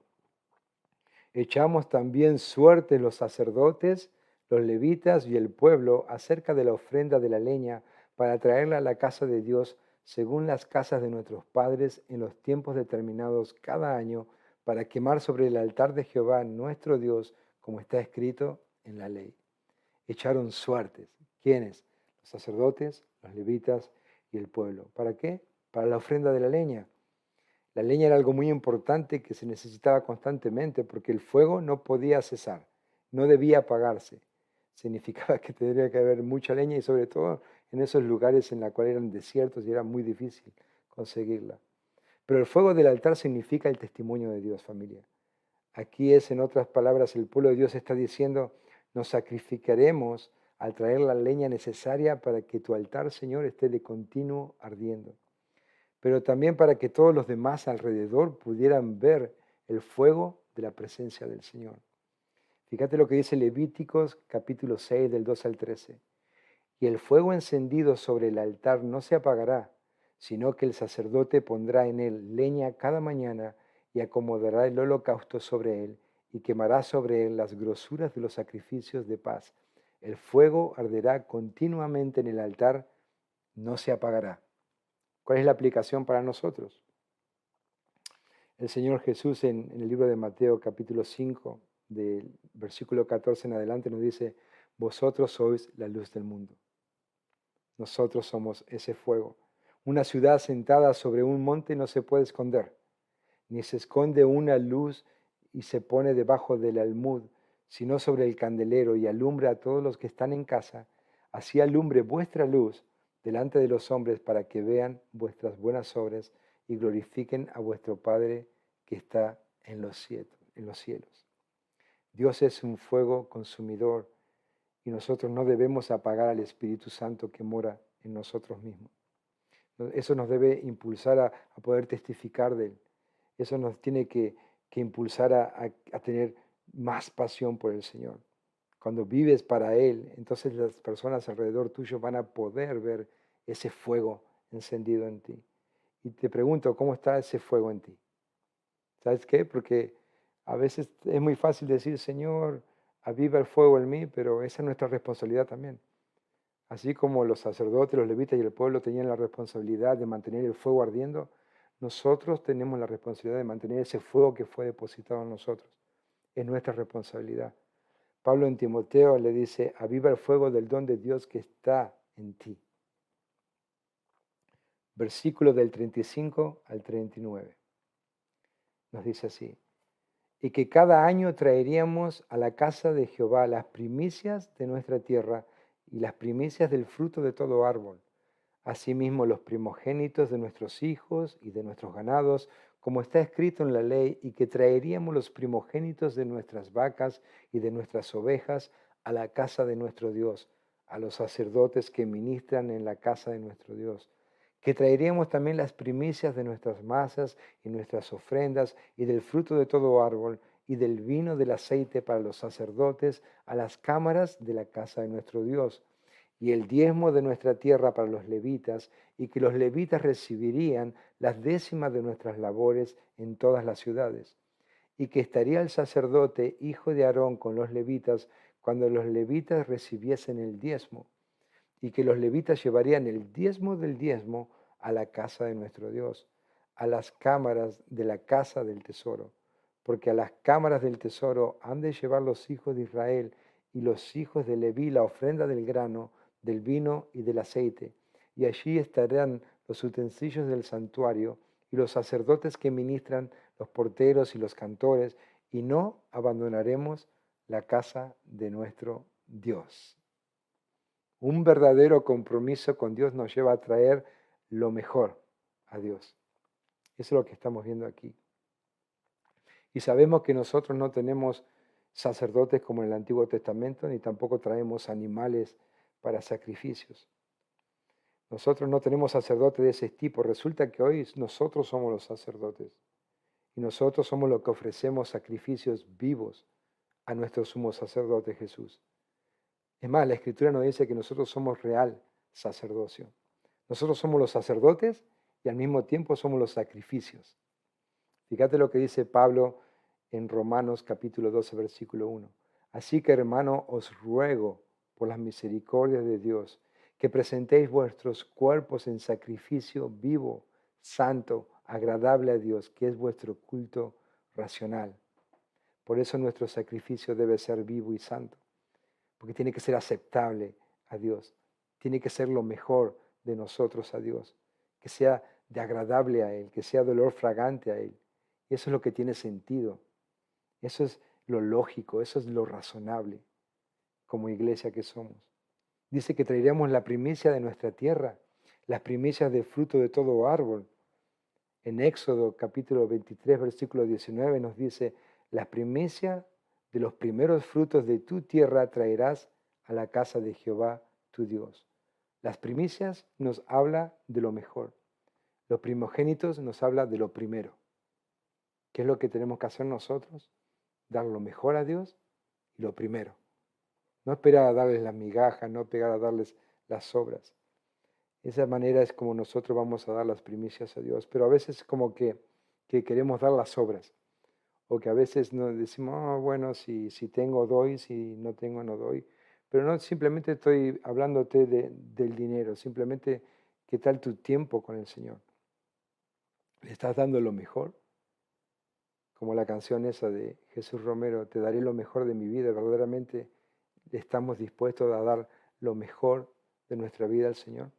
Echamos también suerte los sacerdotes, los levitas y el pueblo acerca de la ofrenda de la leña para traerla a la casa de Dios según las casas de nuestros padres en los tiempos determinados cada año para quemar sobre el altar de Jehová nuestro Dios como está escrito en la ley. Echaron suertes. ¿Quiénes? Los sacerdotes, los levitas y el pueblo. ¿Para qué? Para la ofrenda de la leña. La leña era algo muy importante que se necesitaba constantemente porque el fuego no podía cesar, no debía apagarse. Significaba que tendría que haber mucha leña y sobre todo en esos lugares en los cuales eran desiertos y era muy difícil conseguirla. Pero el fuego del altar significa el testimonio de Dios, familia. Aquí es, en otras palabras, el pueblo de Dios está diciendo, nos sacrificaremos al traer la leña necesaria para que tu altar, Señor, esté de continuo ardiendo. pero también para que todos los demás alrededor pudieran ver el fuego de la presencia del Señor. Fíjate lo que dice Levíticos capítulo 6 del 2 al 13. Y el fuego encendido sobre el altar no se apagará, sino que el sacerdote pondrá en él leña cada mañana y acomodará el holocausto sobre él y quemará sobre él las grosuras de los sacrificios de paz. El fuego arderá continuamente en el altar, no se apagará. ¿Cuál es la aplicación para nosotros? El Señor Jesús en el libro de Mateo capítulo 5, del versículo 14 en adelante, nos dice, vosotros sois la luz del mundo. Nosotros somos ese fuego. Una ciudad sentada sobre un monte no se puede esconder, ni se esconde una luz y se pone debajo del almud, sino sobre el candelero y alumbra a todos los que están en casa. Así alumbre vuestra luz delante de los hombres para que vean vuestras buenas obras y glorifiquen a vuestro Padre que está en los cielos. Dios es un fuego consumidor y nosotros no debemos apagar al Espíritu Santo que mora en nosotros mismos. Eso nos debe impulsar a poder testificar de Él. Eso nos tiene que impulsar a tener más pasión por el Señor. Cuando vives para Él, entonces las personas alrededor tuyo van a poder ver ese fuego encendido en ti. Y te pregunto, ¿cómo está ese fuego en ti? ¿Sabes qué? Porque a veces es muy fácil decir, Señor, aviva el fuego en mí, pero esa es nuestra responsabilidad también. Así como los sacerdotes, los levitas y el pueblo tenían la responsabilidad de mantener el fuego ardiendo, nosotros tenemos la responsabilidad de mantener ese fuego que fue depositado en nosotros. Es nuestra responsabilidad. Pablo en Timoteo le dice, aviva el fuego del don de Dios que está en ti. Versículo del 35 al 39. Nos dice así, y que cada año traeríamos a la casa de Jehová las primicias de nuestra tierra y las primicias del fruto de todo árbol, asimismo los primogénitos de nuestros hijos y de nuestros ganados, como está escrito en la ley, y que traeríamos los primogénitos de nuestras vacas y de nuestras ovejas a la casa de nuestro Dios, a los sacerdotes que ministran en la casa de nuestro Dios, que traeríamos también las primicias de nuestras masas y nuestras ofrendas y del fruto de todo árbol y del vino del aceite para los sacerdotes a las cámaras de la casa de nuestro Dios y el diezmo de nuestra tierra para los levitas, y que los levitas recibirían las décimas de nuestras labores en todas las ciudades, y que estaría el sacerdote, hijo de Aarón, con los levitas cuando los levitas recibiesen el diezmo, y que los levitas llevarían el diezmo del diezmo a la casa de nuestro Dios, a las cámaras de la casa del tesoro, porque a las cámaras del tesoro han de llevar los hijos de Israel y los hijos de Leví la ofrenda del grano, del vino y del aceite, y allí estarán los utensilios del santuario y los sacerdotes que ministran, los porteros y los cantores, y no abandonaremos la casa de nuestro Dios. Un verdadero compromiso con Dios nos lleva a traer lo mejor a Dios. Eso es lo que estamos viendo aquí. Y sabemos que nosotros no tenemos sacerdotes como en el Antiguo Testamento, ni tampoco traemos animales para sacrificios. Nosotros no tenemos sacerdotes de ese tipo. Resulta que hoy nosotros somos los sacerdotes. Y nosotros somos los que ofrecemos sacrificios vivos a nuestro sumo sacerdote Jesús. Es más, la Escritura nos dice que nosotros somos real sacerdocio. Nosotros somos los sacerdotes y al mismo tiempo somos los sacrificios. Fíjate lo que dice Pablo en Romanos capítulo 12, versículo 1. Así que, hermano, os ruego por las misericordias de Dios que presentéis vuestros cuerpos en sacrificio vivo, santo, agradable a Dios, que es vuestro culto racional. Por eso nuestro sacrificio debe ser vivo y santo, porque tiene que ser aceptable a Dios, tiene que ser lo mejor de nosotros a Dios, que sea de agradable a Él, que sea de olor fragante a Él. Y eso es lo que tiene sentido, eso es lo lógico, eso es lo razonable como iglesia que somos. Dice que traeríamos la primicia de nuestra tierra, las primicias del fruto de todo árbol. En Éxodo capítulo 23, versículo 19 nos dice, las primicias de los primeros frutos de tu tierra traerás a la casa de Jehová tu Dios. Las primicias nos habla de lo mejor. Los primogénitos nos habla de lo primero. ¿Qué es lo que tenemos que hacer nosotros? Dar lo mejor a Dios y lo primero. No esperar a darles las migajas, no esperar a darles las sobras. Esa manera es como nosotros vamos a dar las primicias a Dios. Pero a veces es como que queremos dar las sobras. O que a veces nos decimos, bueno, si tengo doy, si no tengo no doy. Pero no simplemente estoy hablándote del dinero, simplemente qué tal tu tiempo con el Señor. ¿Le estás dando lo mejor? Como la canción esa de Jesús Romero, te daré lo mejor de mi vida. Verdaderamente estamos dispuestos a dar lo mejor de nuestra vida al Señor.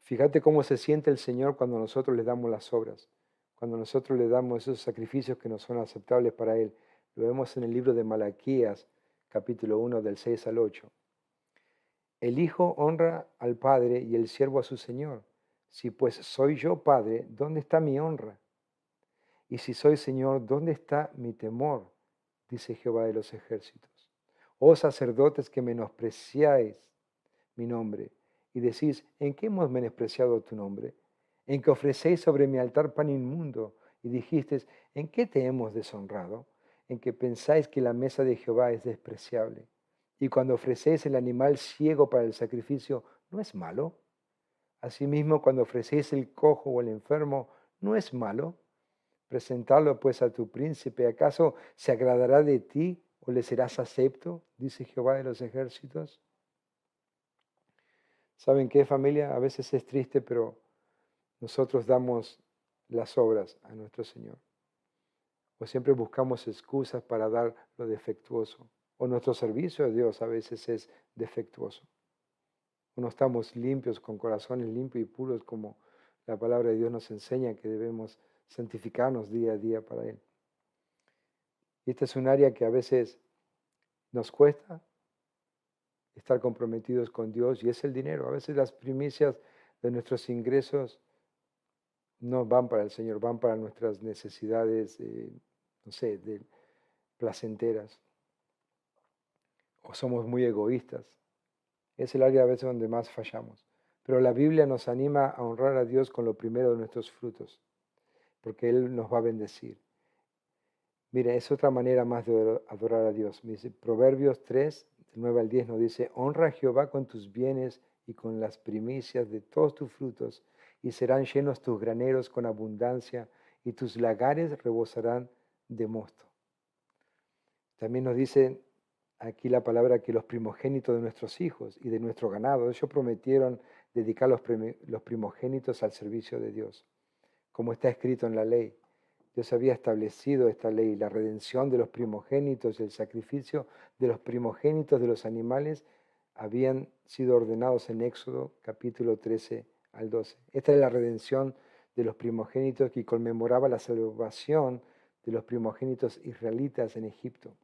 Fíjate cómo se siente el Señor cuando nosotros le damos las obras, cuando nosotros le damos esos sacrificios que nos son aceptables para Él. Lo vemos en el libro de Malaquías, capítulo 1, del 6 al 8. El Hijo honra al Padre y el siervo a su Señor. Si pues soy yo Padre, ¿dónde está mi honra? Y si soy Señor, ¿dónde está mi temor? Dice Jehová de los ejércitos. Oh sacerdotes que menospreciáis mi nombre y decís, ¿en qué hemos menospreciado tu nombre? En que ofrecéis sobre mi altar pan inmundo y dijisteis, ¿en qué te hemos deshonrado? En que pensáis que la mesa de Jehová es despreciable. Y cuando ofrecéis el animal ciego para el sacrificio, ¿no es malo? Asimismo, cuando ofrecéis el cojo o el enfermo, ¿no es malo? Presentarlo pues a tu príncipe, ¿acaso se agradará de ti o le serás acepto? Dice Jehová de los ejércitos. ¿Saben qué, familia? A veces es triste, pero nosotros damos las obras a nuestro Señor. O siempre buscamos excusas para dar lo defectuoso. O nuestro servicio a Dios a veces es defectuoso. O no estamos limpios, con corazones limpios y puros, como la palabra de Dios nos enseña que debemos santificarnos día a día para Él. Y esta es un área que a veces nos cuesta estar comprometidos con Dios y es el dinero. A veces las primicias de nuestros ingresos no van para el Señor, van para nuestras necesidades, no sé, placenteras. O somos muy egoístas. Es el área a veces donde más fallamos. Pero la Biblia nos anima a honrar a Dios con lo primero de nuestros frutos, porque Él nos va a bendecir. Mire, es otra manera más de adorar a Dios. Dice, Proverbios 3, del 9 al 10 nos dice, honra a Jehová con tus bienes y con las primicias de todos tus frutos, y serán llenos tus graneros con abundancia, y tus lagares rebosarán de mosto. También nos dice aquí la palabra que los primogénitos de nuestros hijos y de nuestro ganado, ellos prometieron dedicar los primogénitos al servicio de Dios, como está escrito en la ley. Dios había establecido esta ley, la redención de los primogénitos y el sacrificio de los primogénitos de los animales habían sido ordenados en Éxodo capítulo 13 al 12. Esta es la redención de los primogénitos que conmemoraba la salvación de los primogénitos israelitas en Egipto.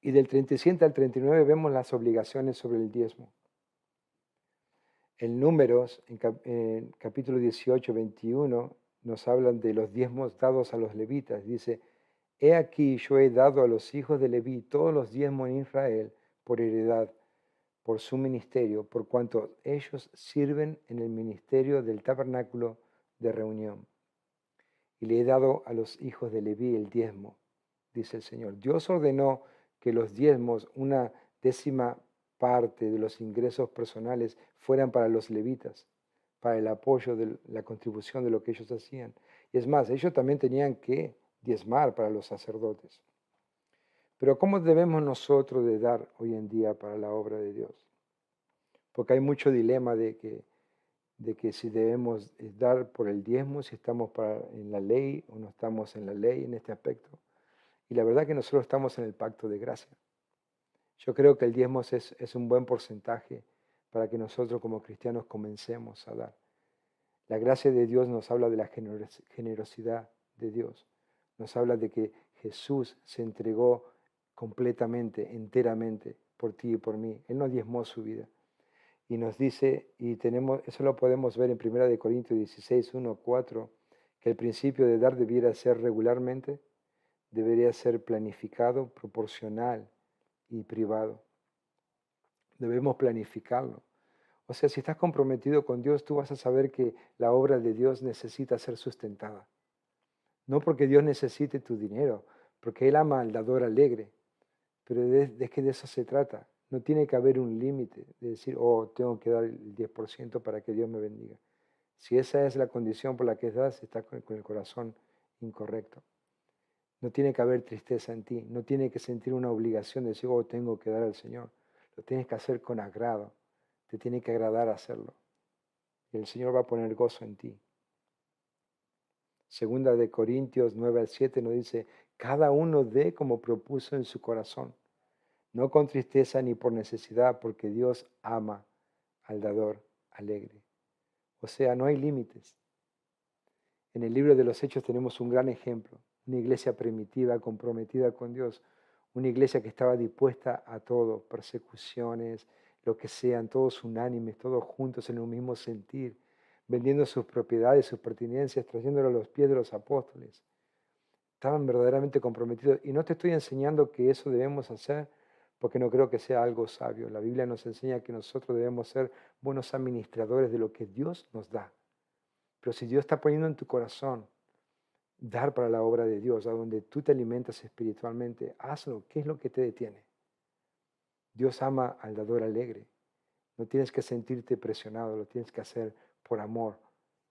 Y del 37 al 39 vemos las obligaciones sobre el diezmo. En Números, en capítulo 18, 21, nos hablan de los diezmos dados a los levitas. Dice, he aquí yo he dado a los hijos de Leví todos los diezmos en Israel por heredad, por su ministerio, por cuanto ellos sirven en el ministerio del tabernáculo de reunión. Y le he dado a los hijos de Leví el diezmo, dice el Señor. Dios ordenó que los diezmos, una décima parte de los ingresos personales, fueran para los levitas, para el apoyo de la contribución de lo que ellos hacían. Y es más, ellos también tenían que diezmar para los sacerdotes. Pero ¿cómo debemos nosotros de dar hoy en día para la obra de Dios? Porque hay mucho dilema de que si debemos dar por el diezmo, si estamos en la ley o no estamos en la ley en este aspecto. Y la verdad que nosotros estamos en el pacto de gracia. Yo creo que el diezmo es un buen porcentaje para que nosotros como cristianos comencemos a dar. La gracia de Dios nos habla de la generosidad de Dios. Nos habla de que Jesús se entregó completamente, enteramente, por ti y por mí. Él no diezmó su vida. Y nos dice, y tenemos, eso lo podemos ver en 1 Corintios 16, 1, 4, que el principio de dar debiera ser regularmente, debería ser planificado, proporcional y privado. Debemos planificarlo. O sea, si estás comprometido con Dios, tú vas a saber que la obra de Dios necesita ser sustentada. No porque Dios necesite tu dinero, porque Él ama al dador alegre, pero es que de eso se trata. No tiene que haber un límite de decir, oh, tengo que dar el 10% para que Dios me bendiga. Si esa es la condición por la que das, estás con el corazón incorrecto. No tiene que haber tristeza en ti, no tiene que sentir una obligación de decir, oh, tengo que dar al Señor. Lo tienes que hacer con agrado, te tiene que agradar hacerlo. Y el Señor va a poner gozo en ti. Segunda de Corintios 9 al 7 nos dice, cada uno dé como propuso en su corazón, no con tristeza ni por necesidad, porque Dios ama al dador alegre. O sea, no hay límites. En el libro de los Hechos tenemos un gran ejemplo, una iglesia primitiva, comprometida con Dios, una iglesia que estaba dispuesta a todo, persecuciones, lo que sean, todos unánimes, todos juntos en un mismo sentir, vendiendo sus propiedades, sus pertenencias, trayéndolo a los pies de los apóstoles. Estaban verdaderamente comprometidos. Y no te estoy enseñando que eso debemos hacer porque no creo que sea algo sabio. La Biblia nos enseña que nosotros debemos ser buenos administradores de lo que Dios nos da. Pero si Dios está poniendo en tu corazón dar para la obra de Dios, a donde tú te alimentas espiritualmente, hazlo. ¿Qué es lo que te detiene? Dios ama al dador alegre. No tienes que sentirte presionado, lo tienes que hacer por amor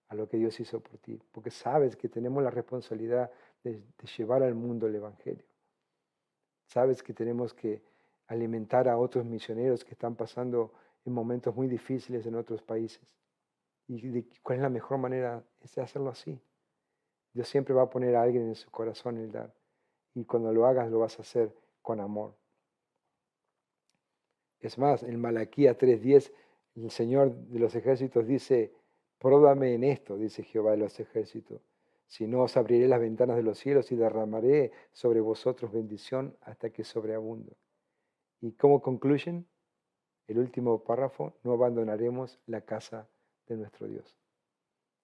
a lo que Dios hizo por ti, porque sabes que tenemos la responsabilidad de llevar al mundo el Evangelio. Sabes que tenemos que alimentar a otros misioneros que están pasando en momentos muy difíciles en otros países. ¿Y cuál es la mejor manera? Es de hacerlo así. Dios siempre va a poner a alguien en su corazón el dar. Y cuando lo hagas, lo vas a hacer con amor. Es más, en Malaquías 3:10, el Señor de los ejércitos dice, próbame en esto, dice Jehová de los ejércitos. Si no, os abriré las ventanas de los cielos y derramaré sobre vosotros bendición hasta que sobreabundo. ¿Y cómo concluyen? El último párrafo, no abandonaremos la casa de nuestro Dios.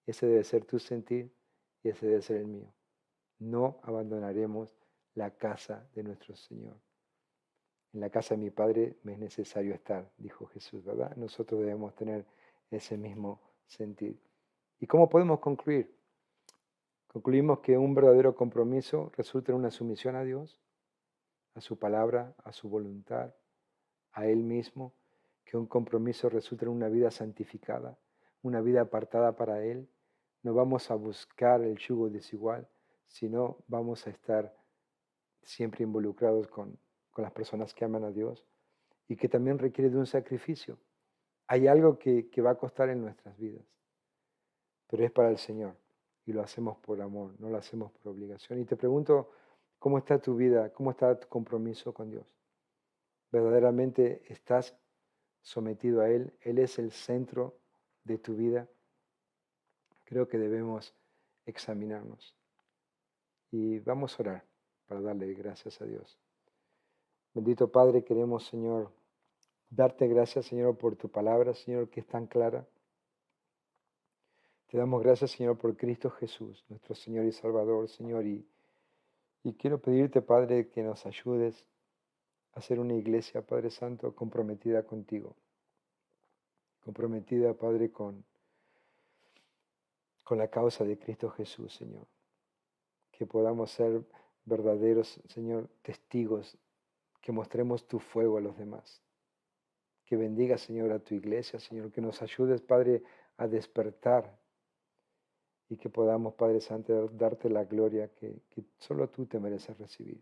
Ese debe ser tu sentir y ese debe ser el mío. No abandonaremos la casa de nuestro Señor. En la casa de mi Padre me es necesario estar, dijo Jesús, ¿verdad? Nosotros debemos tener ese mismo sentir. ¿Y cómo podemos concluir? Concluimos que un verdadero compromiso resulta en una sumisión a Dios, a su palabra, a su voluntad, a Él mismo, que un compromiso resulta en una vida santificada, una vida apartada para Él. No vamos a buscar el yugo desigual, sino vamos a estar siempre involucrados con las personas que aman a Dios y que también requiere de un sacrificio. Hay algo que va a costar en nuestras vidas, pero es para el Señor y lo hacemos por amor, no lo hacemos por obligación. Y te pregunto, ¿cómo está tu vida? ¿Cómo está tu compromiso con Dios? ¿Verdaderamente estás sometido a Él? ¿Él es el centro de tu vida? Creo que debemos examinarnos y vamos a orar para darle gracias a Dios. Bendito Padre, queremos, Señor, darte gracias, Señor, por tu palabra, Señor, que es tan clara. Te damos gracias, Señor, por Cristo Jesús, nuestro Señor y Salvador, Señor. Y quiero pedirte, Padre, que nos ayudes a ser una iglesia, Padre Santo, comprometida contigo. Comprometida, Padre, con la causa de Cristo Jesús, Señor. Que podamos ser verdaderos, Señor, testigos, que mostremos tu fuego a los demás. Que bendiga, Señor, a tu iglesia, Señor. Que nos ayudes, Padre, a despertar y que podamos, Padre Santo, darte la gloria que solo tú te mereces recibir.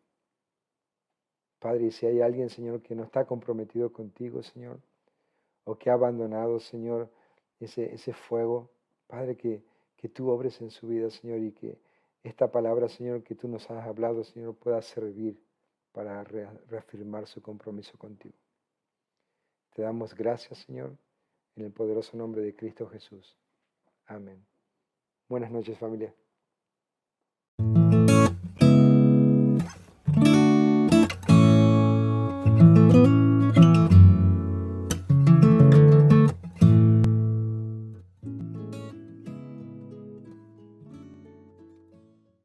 Padre, y si hay alguien, Señor, que no está comprometido contigo, Señor, o que ha abandonado, Señor, ese fuego, Padre, que tú obres en su vida, Señor, y que esta palabra, Señor, que tú nos has hablado, Señor, pueda servir para reafirmar su compromiso contigo. Te damos gracias, Señor, en el poderoso nombre de Cristo Jesús. Amén. Buenas noches, familia.